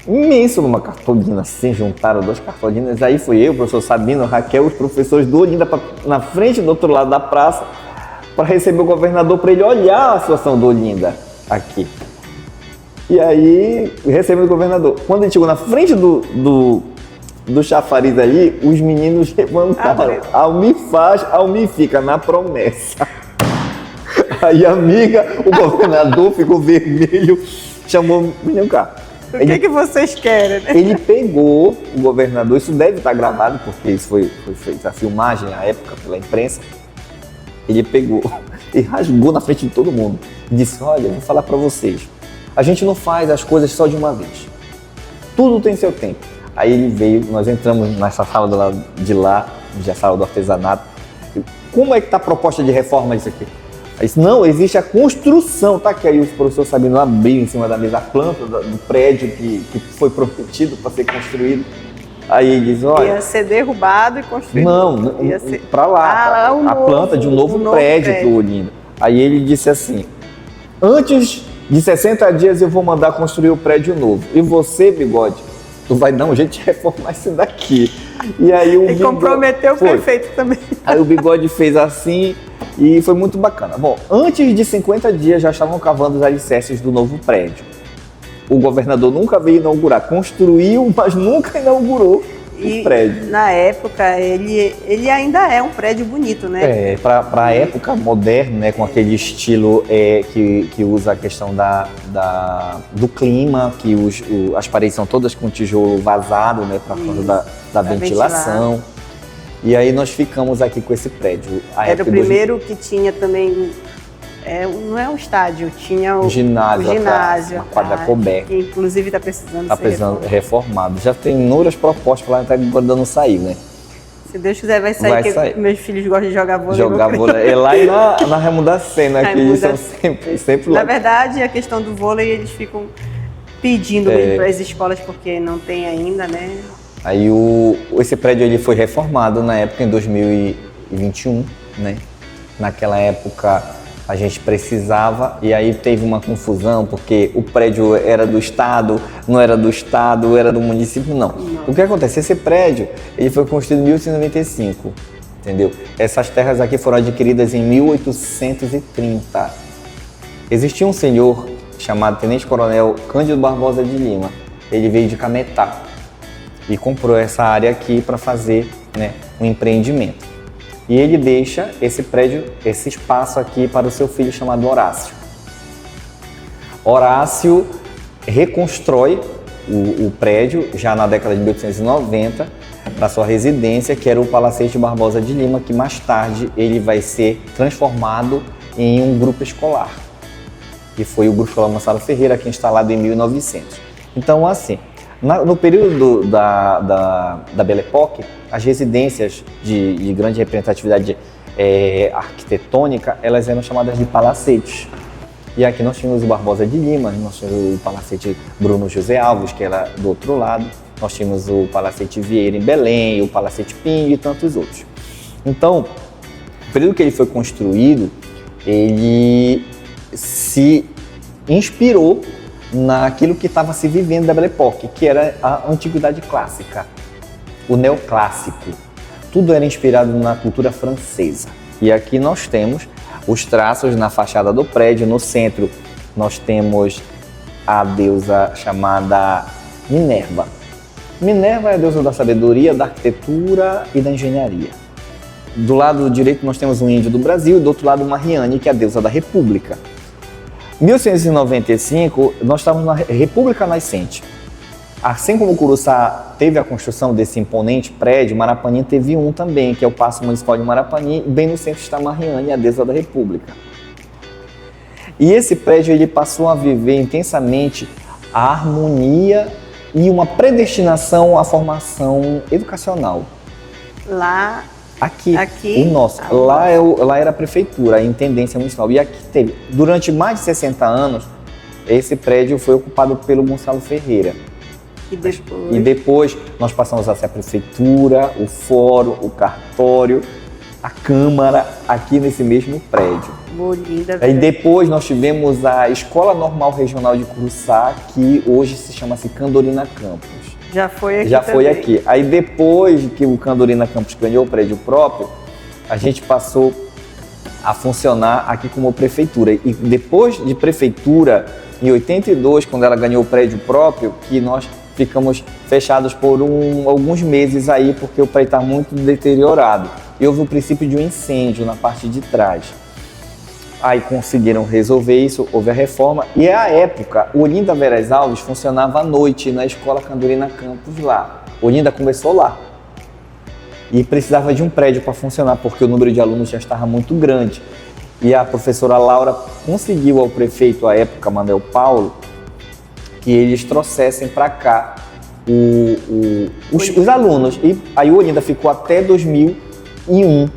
Speaker 2: imenso numa cartolina, assim, juntaram 2 cartolinas, aí foi eu, o professor Sabino, Raquel, os professores do Olinda na frente do outro lado da praça para receber o governador, para ele olhar a situação do Olinda aqui. E aí recebeu o governador. Quando ele chegou na frente do chafariz ali, os meninos levantaram. Almir faz, Almir fica, na promessa. Aí, amiga, o governador ficou vermelho, chamou o menino cá.
Speaker 1: O que vocês querem, né?
Speaker 2: Ele pegou o governador, isso deve estar gravado, porque isso foi feita a filmagem à época pela imprensa. Ele pegou e rasgou na frente de todo mundo. E disse: olha, eu vou falar para vocês. A gente não faz as coisas só de uma vez. Tudo tem seu tempo. Aí ele veio, nós entramos nessa sala do lado de lá, já sala do artesanato. Como é que está a proposta de reforma isso aqui? Aí disse: não, existe a construção. Tá aqui, aí o professor Sabino abriu em cima da mesa a planta do prédio que foi prometido para ser construído. Aí ele diz: olha,
Speaker 1: ia ser derrubado e construído.
Speaker 2: Não, para lá, a planta de um novo prédio para o Olinda. Aí ele disse assim: antes de 60 dias eu vou mandar construir o prédio novo. E você, Bigode, tu vai dar um jeito de reformar isso daqui. E aí o Bigode
Speaker 1: comprometeu o prefeito também.
Speaker 2: Aí o Bigode fez assim e foi muito bacana. Bom, antes de 50 dias já estavam cavando os alicerces do novo prédio. O governador nunca veio inaugurar, construiu, mas nunca inaugurou o prédio.
Speaker 1: Na época, ele ainda é um prédio bonito, né?
Speaker 2: Para a época moderna, né, com aquele estilo que usa a questão do clima, que as paredes são todas com tijolo vazado, né, para conta da ventilação. E aí nós ficamos aqui com esse prédio.
Speaker 1: Era o primeiro que tinha também... não é um estádio, tinha o ginásio,
Speaker 2: uma quadra coberta.
Speaker 1: Que inclusive está precisando
Speaker 2: ser reformado. Já tem inúmeras propostas para lá, até quando não sair, né?
Speaker 1: Se Deus quiser vai sair, porque meus filhos gostam de jogar vôlei.
Speaker 2: Jogar vôlei. É lá e na Remo da Sena, que eles são sempre lá.
Speaker 1: Na verdade, a questão do vôlei, eles ficam pedindo para as escolas, porque não tem ainda, né?
Speaker 2: Aí esse prédio ele foi reformado na época, em 2021, né? Naquela época a gente precisava, e aí teve uma confusão, porque o prédio era do Estado, não era do Estado, era do município, não. O que acontece? Esse prédio ele foi construído em 1895, entendeu? Essas terras aqui foram adquiridas em 1830. Existia um senhor chamado Tenente Coronel Cândido Barbosa de Lima, ele veio de Cametá e comprou essa área aqui para fazer, né, um empreendimento. E ele deixa esse prédio, esse espaço aqui para o seu filho chamado Horácio. Horácio reconstrói o prédio já na década de 1890 para sua residência, que era o Palacete Barbosa de Lima, que mais tarde ele vai ser transformado em um grupo escolar, que foi o Grupo Escolar Gonçalo Ferreira, aqui instalado em 1900. Então, assim, no período da Belle Époque, as residências de grande representatividade arquitetônica, elas eram chamadas de palacetes. E aqui nós tínhamos o Barbosa de Lima, nós tínhamos o Palacete Bruno José Alves, que era do outro lado, nós tínhamos o Palacete Vieira em Belém, o Palacete Pinho e tantos outros. Então, no período que ele foi construído, ele se inspirou naquilo que estava se vivendo da Belle Époque, que era a antiguidade clássica, o neoclássico. Tudo era inspirado na cultura francesa. E aqui nós temos os traços na fachada do prédio. No centro nós temos a deusa chamada Minerva. Minerva é a deusa da sabedoria, da arquitetura e da engenharia. Do lado direito nós temos um índio do Brasil e do outro lado uma Riane, que é a deusa da República. Em 1895, nós estávamos na República Nascente. Assim como Curuçá teve a construção desse imponente prédio, Marapanim teve um também, que é o Paço Municipal de Marapanim, e bem no centro está Mariane, a deusa da República. E esse prédio ele passou a viver intensamente a harmonia e uma predestinação à formação educacional.
Speaker 1: Lá...
Speaker 2: Aqui, o nosso. Lá era a prefeitura, a intendência municipal. E aqui teve, durante mais de 60 anos, esse prédio foi ocupado pelo Gonçalo Ferreira. E depois nós passamos a ser a prefeitura, o fórum, o cartório, a câmara, aqui nesse mesmo prédio.
Speaker 1: Linda.
Speaker 2: E depois nós tivemos a Escola Normal Regional de Curuçá, que hoje se chama-se Candorina Campos.
Speaker 1: Já foi aqui.
Speaker 2: Já foi aqui. Aí depois que o Candorina Campos ganhou o prédio próprio, a gente passou a funcionar aqui como prefeitura. E depois de prefeitura, em 82, quando ela ganhou o prédio próprio, que nós ficamos fechados por alguns meses aí, porque o prédio está muito deteriorado. E houve o princípio de um incêndio na parte de trás. Aí conseguiram resolver isso, houve a reforma. E à época, o Olinda Veras Alves funcionava à noite na Escola Candorina Campos lá. O Olinda começou lá. E precisava de um prédio para funcionar, porque o número de alunos já estava muito grande. E a professora Laura conseguiu ao prefeito à época, Manuel Paulo, que eles trouxessem para cá os alunos. E aí o Olinda ficou até 2001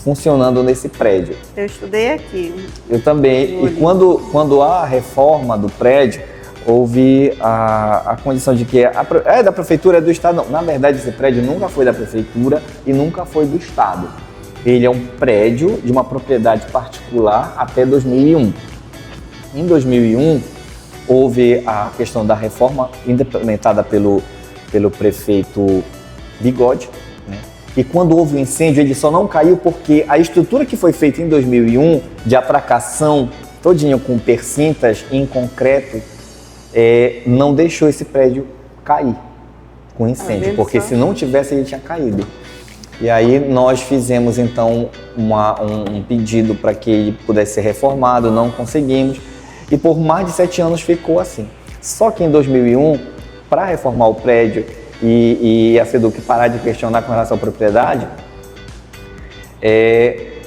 Speaker 2: funcionando nesse prédio.
Speaker 1: Eu estudei aqui.
Speaker 2: Eu também. E quando há a reforma do prédio, houve a condição de que é da prefeitura, é do estado. Não, na verdade esse prédio nunca foi da prefeitura e nunca foi do estado. Ele é um prédio de uma propriedade particular até 2001. Em 2001, houve a questão da reforma implementada pelo prefeito Bigode, né? E quando houve o incêndio, ele só não caiu porque a estrutura que foi feita em 2001, de atracação, todinha com persintas em concreto, não deixou esse prédio cair com incêndio, porque se não tivesse, ele tinha caído. E aí nós fizemos então um pedido para que ele pudesse ser reformado, não conseguimos, e por mais de 7 anos ficou assim. Só que em 2001, para reformar o prédio e a SEDUC parar de questionar com relação à propriedade,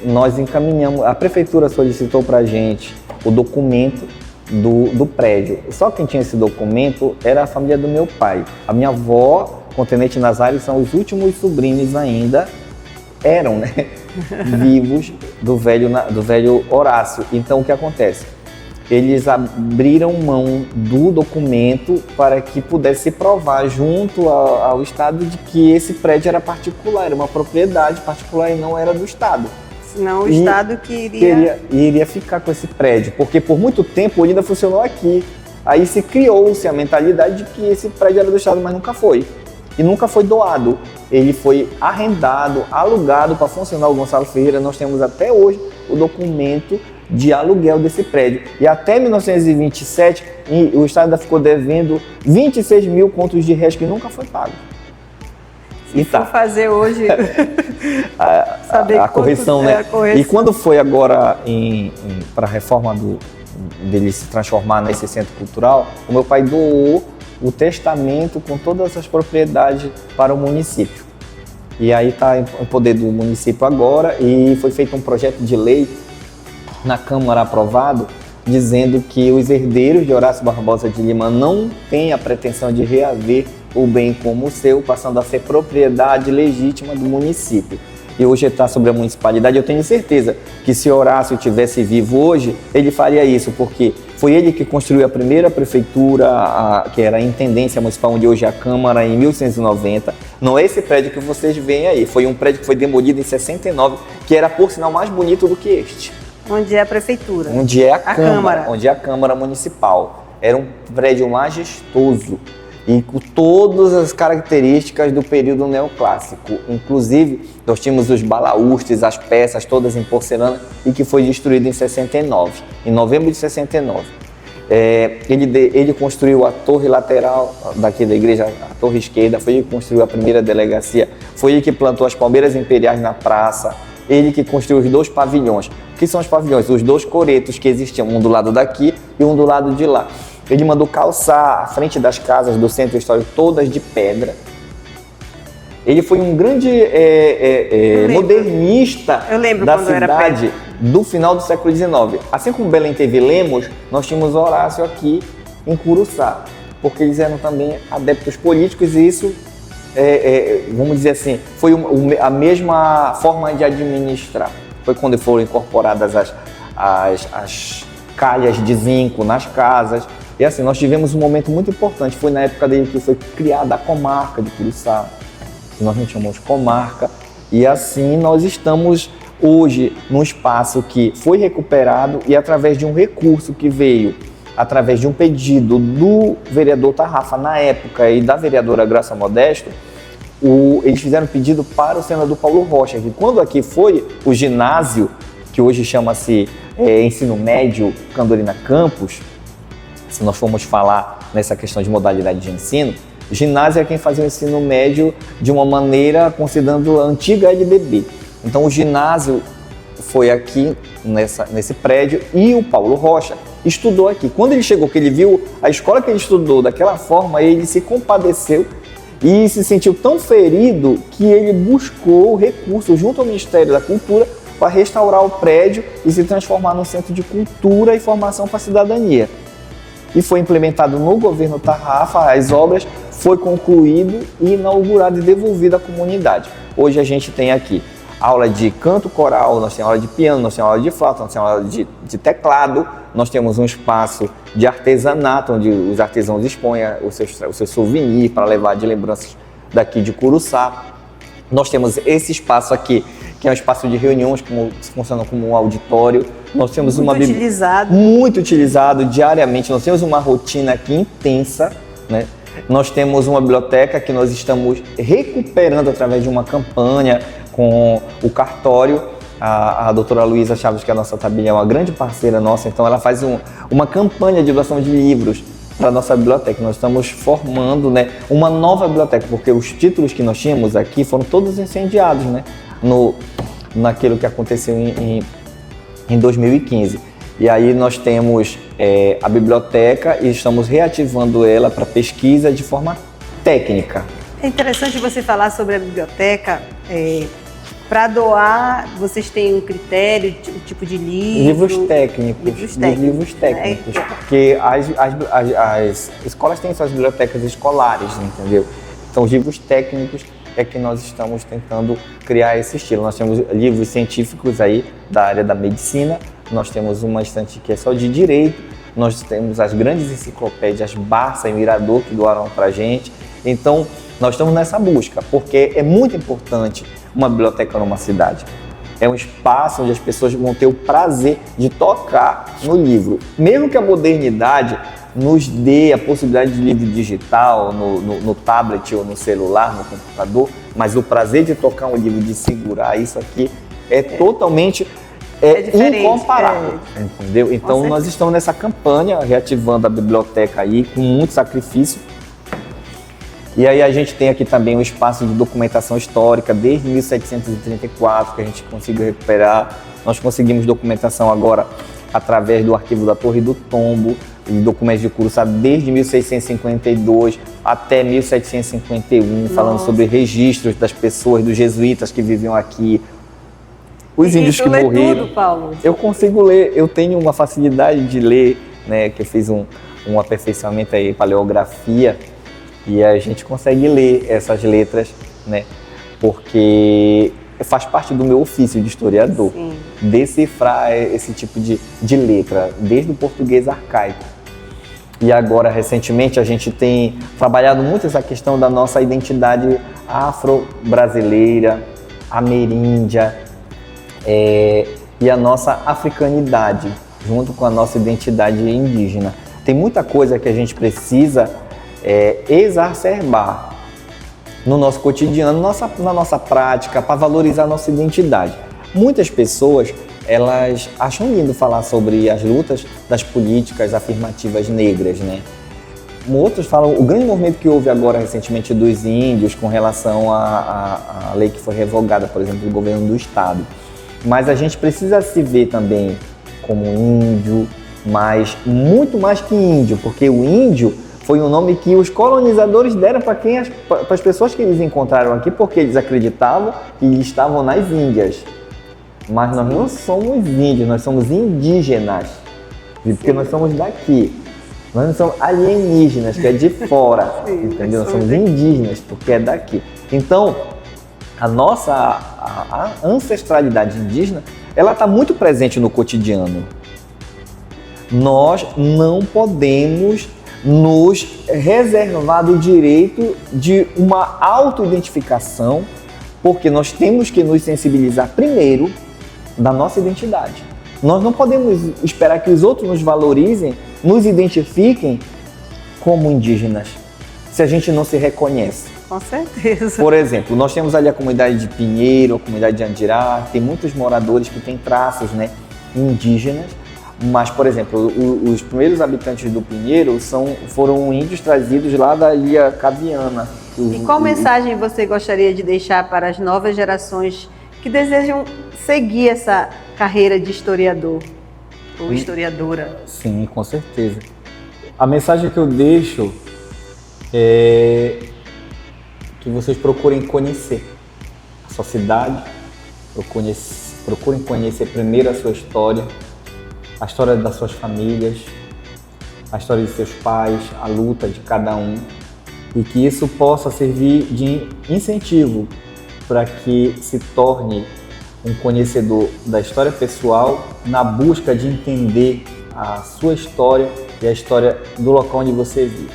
Speaker 2: nós encaminhamos, a prefeitura solicitou para a gente o documento do prédio. Só quem tinha esse documento era a família do meu pai. A minha avó, com o Tenente Nazário, são os últimos sobrinhos ainda, eram, né, vivos do velho Horácio. Então o que acontece? Eles abriram mão do documento para que pudesse provar junto ao Estado de que esse prédio era particular, era uma propriedade particular e não era do Estado.
Speaker 1: Senão o Estado que
Speaker 2: iria ficar com esse prédio, porque por muito tempo o Olinda funcionou aqui. Aí se criou-se a mentalidade de que esse prédio era do Estado, mas nunca foi. E nunca foi doado. Ele foi arrendado, alugado para funcionar o Gonçalo Ferreira. Nós temos até hoje o documento de aluguel desse prédio. E até 1927, o Estado ainda ficou devendo 26 mil contos de réis que nunca foi pago.
Speaker 1: Se for fazer hoje,
Speaker 2: a correção, né? A correção. E quando foi agora para a reforma dele se transformar nesse centro cultural, o meu pai doou o testamento com todas as propriedades para o município. E aí está em poder do município agora, e foi feito um projeto de lei na Câmara aprovado, dizendo que os herdeiros de Horácio Barbosa de Lima não têm a pretensão de reaver o bem como seu, passando a ser propriedade legítima do município. E hoje está sobre a municipalidade. Eu tenho certeza que se Horácio estivesse vivo hoje, ele faria isso, porque foi ele que construiu a primeira prefeitura, que era a Intendência Municipal, onde hoje é a Câmara, em 1190. Não é esse prédio que vocês veem aí, foi um prédio que foi demolido em 69, que era, por sinal, mais bonito do que este.
Speaker 1: Onde é a prefeitura.
Speaker 2: Onde é a Câmara. Onde é a Câmara Municipal. Era um prédio majestoso e com todas as características do período neoclássico. Inclusive, nós tínhamos os balaústres, as peças todas em porcelana, e que foi destruído em 69, em novembro de 69. Ele construiu a torre lateral daqui da igreja, a torre esquerda, foi ele que construiu a primeira delegacia, foi ele que plantou as palmeiras imperiais na praça, ele que construiu os 2 pavilhões. O que são os pavilhões? Os 2 coretos que existiam, um do lado daqui e um do lado de lá. Ele mandou calçar a frente das casas do centro histórico todas de pedra. Ele foi um grande modernista da cidade do final do século XIX. Assim como Belém teve Lemos, nós tínhamos Horácio aqui em Curuçá, porque eles eram também adeptos políticos, e isso, vamos dizer assim, foi a mesma forma de administrar. Foi quando foram incorporadas as calhas de zinco nas casas. E assim, nós tivemos um momento muito importante, foi na época dele que foi criada a comarca de Curuçá, que nós não chamamos comarca, e assim nós estamos hoje num espaço que foi recuperado, e através de um recurso que veio, através de um pedido do vereador Tarrafa na época e da vereadora Graça Modesto, eles fizeram um pedido para o senador Paulo Rocha, que quando aqui foi o ginásio, que hoje chama-se Ensino Médio Candorina Campos, se nós formos falar nessa questão de modalidade de ensino, ginásio é quem fazia o ensino médio de uma maneira considerando a antiga LBB. Então o ginásio foi aqui nesse prédio, e o Paulo Rocha estudou aqui. Quando ele chegou, que ele viu a escola que ele estudou daquela forma, ele se compadeceu e se sentiu tão ferido que ele buscou recursos junto ao Ministério da Cultura para restaurar o prédio e se transformar num centro de cultura e formação para a cidadania. E foi implementado no governo Tarrafa, as obras, foi concluído e inaugurado e devolvido à comunidade. Hoje a gente tem aqui aula de canto coral, nós temos aula de piano, nós temos aula de flauta, nós temos aula de teclado, nós temos um espaço de artesanato, onde os artesãos expõem o seu souvenir para levar de lembranças daqui de Curuçá. Nós temos esse espaço aqui, que é um espaço de reuniões, que funciona como um auditório. Nós temos muito utilizado diariamente. Nós temos uma rotina aqui intensa, né? Nós temos uma biblioteca que nós estamos recuperando através de uma campanha com o cartório. A doutora Luísa Chaves, que é a nossa tabeliã, é uma grande parceira nossa, então ela faz uma campanha de doação de livros para a nossa biblioteca. Nós estamos formando, né, uma nova biblioteca, porque os títulos que nós tínhamos aqui foram todos incendiados, né, naquilo que aconteceu em 2015. E aí nós temos a biblioteca e estamos reativando ela para pesquisa de forma técnica.
Speaker 1: É interessante você falar sobre a biblioteca. Para doar, vocês têm um critério, um tipo de livro?
Speaker 2: Livros técnicos. Porque as escolas têm suas bibliotecas escolares, entendeu? Então, os livros técnicos é que nós estamos tentando criar esse estilo. Nós temos livros científicos aí da área da medicina, nós temos uma estante que é só de direito, nós temos as grandes enciclopédias Barça e Mirador que doaram para a gente. Então, nós estamos nessa busca, porque é muito importante uma biblioteca numa cidade. É um espaço onde as pessoas vão ter o prazer de tocar no livro. Mesmo que a modernidade nos dê a possibilidade de livro digital, no tablet ou no celular, no computador, mas o prazer de tocar um livro, de segurar isso aqui, é totalmente é
Speaker 1: diferente,
Speaker 2: incomparável, entendeu? Então nós estamos nessa campanha, reativando a biblioteca aí, com muito sacrifício. E aí a gente tem aqui também um espaço de documentação histórica, desde 1734, que a gente conseguiu recuperar. Nós conseguimos documentação agora através do arquivo da Torre do Tombo, e documentos de Curuçá desde 1652 até 1751, falando sobre registros das pessoas, dos jesuítas que viviam aqui, os índios que morreram.
Speaker 1: Tudo, Paulo?
Speaker 2: Eu consigo ler, eu tenho uma facilidade de ler, né, que eu fiz um aperfeiçoamento aí, paleografia, e a gente consegue ler essas letras, né, porque faz parte do meu ofício de historiador. Sim. Decifrar esse tipo de letra, desde o português arcaico. E agora, recentemente, a gente tem trabalhado muito essa questão da nossa identidade afro-brasileira, ameríndia, e a nossa africanidade, junto com a nossa identidade indígena. Tem muita coisa que a gente precisa exacerbar no nosso cotidiano, na nossa prática, para valorizar a nossa identidade. Muitas pessoas, elas acham lindo falar sobre as lutas das políticas afirmativas negras, né? Outros falam, o grande movimento que houve agora recentemente dos índios com relação à lei que foi revogada, por exemplo, do governo do estado. Mas a gente precisa se ver também como índio, mas muito mais que índio, porque o índio foi um nome que os colonizadores deram para as pessoas que eles encontraram aqui, porque eles acreditavam que estavam nas Índias. Mas nós não somos índios, nós somos indígenas, porque nós somos daqui. Nós não somos alienígenas, que é de fora, entendeu? Nós somos indígenas, porque é daqui. Então, a nossa a ancestralidade indígena, ela está muito presente no cotidiano. Nós não podemos nos reservar o direito de uma autoidentificação, porque nós temos que nos sensibilizar primeiro da nossa identidade. Nós não podemos esperar que os outros nos valorizem, nos identifiquem como indígenas, se a gente não se reconhece.
Speaker 1: Com certeza.
Speaker 2: Por exemplo, nós temos ali a comunidade de Pinheiro, a comunidade de Andirá, tem muitos moradores que têm traços, né, indígenas, mas, por exemplo, os primeiros habitantes do Pinheiro foram índios trazidos lá da ilha Caviana.
Speaker 1: E qual mensagem você gostaria de deixar para as novas gerações que desejam seguir essa carreira de historiador ou historiadora?
Speaker 2: Sim, com certeza. A mensagem que eu deixo é que vocês procurem conhecer a sua cidade, procurem conhecer primeiro a sua história, a história das suas famílias, a história de seus pais, a luta de cada um, e que isso possa servir de incentivo para que se torne um conhecedor da história pessoal na busca de entender a sua história e a história do local onde você vive.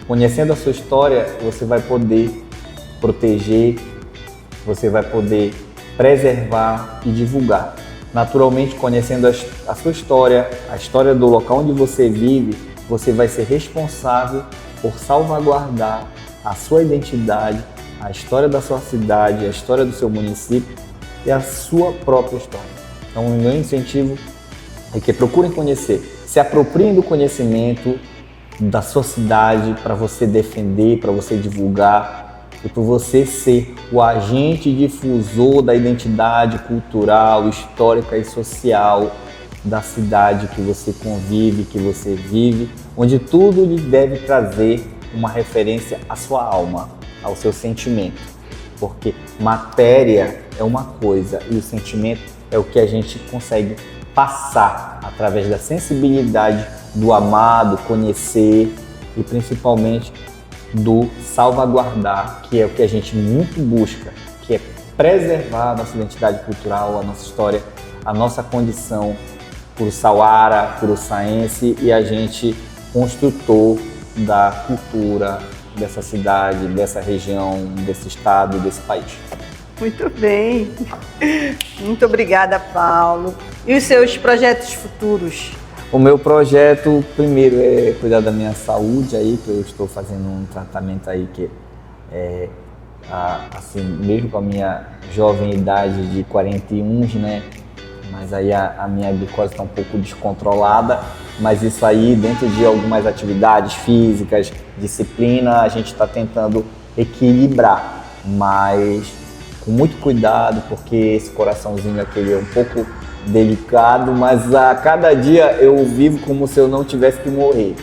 Speaker 2: Conhecendo a sua história, você vai poder proteger, você vai poder preservar e divulgar. Naturalmente, conhecendo a sua história, a história do local onde você vive, você vai ser responsável por salvaguardar a sua identidade, a história da sua cidade, a história do seu município e a sua própria história. Então, o meu incentivo é que procurem conhecer, se apropriem do conhecimento da sua cidade para você defender, para você divulgar e para você ser o agente difusor da identidade cultural, histórica e social da cidade que você convive, que você vive, onde tudo lhe deve trazer uma referência à sua alma, ao seu sentimento. Porque matéria é uma coisa e o sentimento é o que a gente consegue passar através da sensibilidade do amado, conhecer e principalmente do salvaguardar, que é o que a gente muito busca, que é preservar a nossa identidade cultural, a nossa história, a nossa condição curuçauara, curuçaense e a gente construtor da cultura dessa cidade, dessa região, desse estado, desse país.
Speaker 1: Muito bem. Muito obrigada, Paulo. E os seus projetos futuros?
Speaker 2: O meu projeto, primeiro, é cuidar da minha saúde aí, que eu estou fazendo um tratamento aí que assim, mesmo com a minha jovem idade de 41, né? mas aí a minha glicose está um pouco descontrolada, mas isso aí dentro de algumas atividades físicas, disciplina, a gente está tentando equilibrar, mas com muito cuidado, porque esse coraçãozinho aqui é um pouco delicado, mas a cada dia eu vivo como se eu não tivesse que morrer.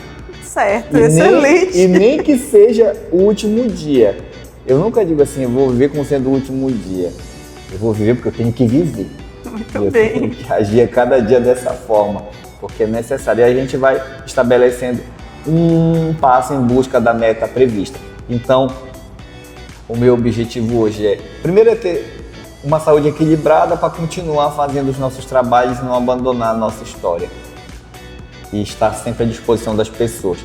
Speaker 1: Certo, excelente.
Speaker 2: E nem que seja o último dia. Eu nunca digo assim, eu vou viver como sendo o último dia. Eu vou viver porque eu tenho que viver.
Speaker 1: Muito bem.
Speaker 2: Tenho que agir a cada dia dessa forma, porque é necessário. E a gente vai estabelecendo um passo em busca da meta prevista. Então, o meu objetivo hoje é, primeiro, é ter uma saúde equilibrada para continuar fazendo os nossos trabalhos e não abandonar a nossa história. E estar sempre à disposição das pessoas.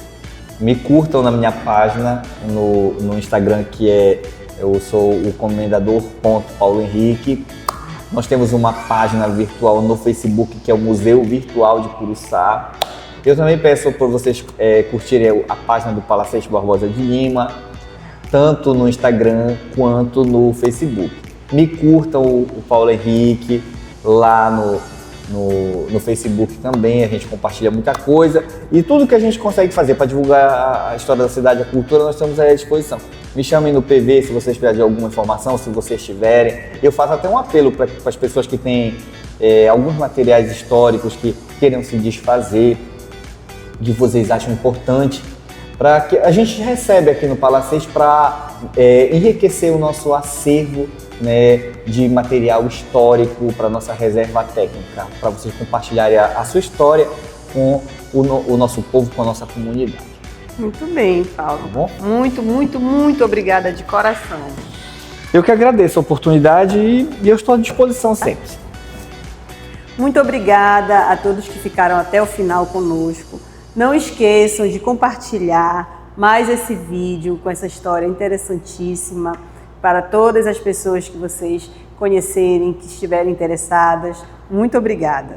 Speaker 2: Me curtam na minha página no Instagram, que eu sou o comendador.paulo Henrique. Nós temos uma página virtual no Facebook, que é o Museu Virtual de Curuçá. Eu também peço para vocês curtirem a página do Palacete Barbosa de Lima, tanto no Instagram quanto no Facebook. Me curtam o Paulo Henrique lá no Facebook também, a gente compartilha muita coisa e tudo que a gente consegue fazer para divulgar a história da cidade, a cultura, nós estamos aí à disposição. Me chamem no PV se vocês precisarem de alguma informação, se vocês tiverem. Eu faço até um apelo para as pessoas que têm alguns materiais históricos que queiram se desfazer, que vocês acham importante, para que a gente recebe aqui no Palacete para enriquecer o nosso acervo, né, de material histórico para nossa reserva técnica, para vocês compartilharem a sua história com o nosso povo, com a nossa comunidade.
Speaker 1: Muito bem, Paulo.
Speaker 2: Tá bom?
Speaker 1: Muito, muito, muito obrigada de coração.
Speaker 2: Eu que agradeço a oportunidade e eu estou à disposição sempre.
Speaker 1: Muito obrigada a todos que ficaram até o final conosco. Não esqueçam de compartilhar mais esse vídeo com essa história interessantíssima para todas as pessoas que vocês conhecerem, que estiverem interessadas. Muito obrigada.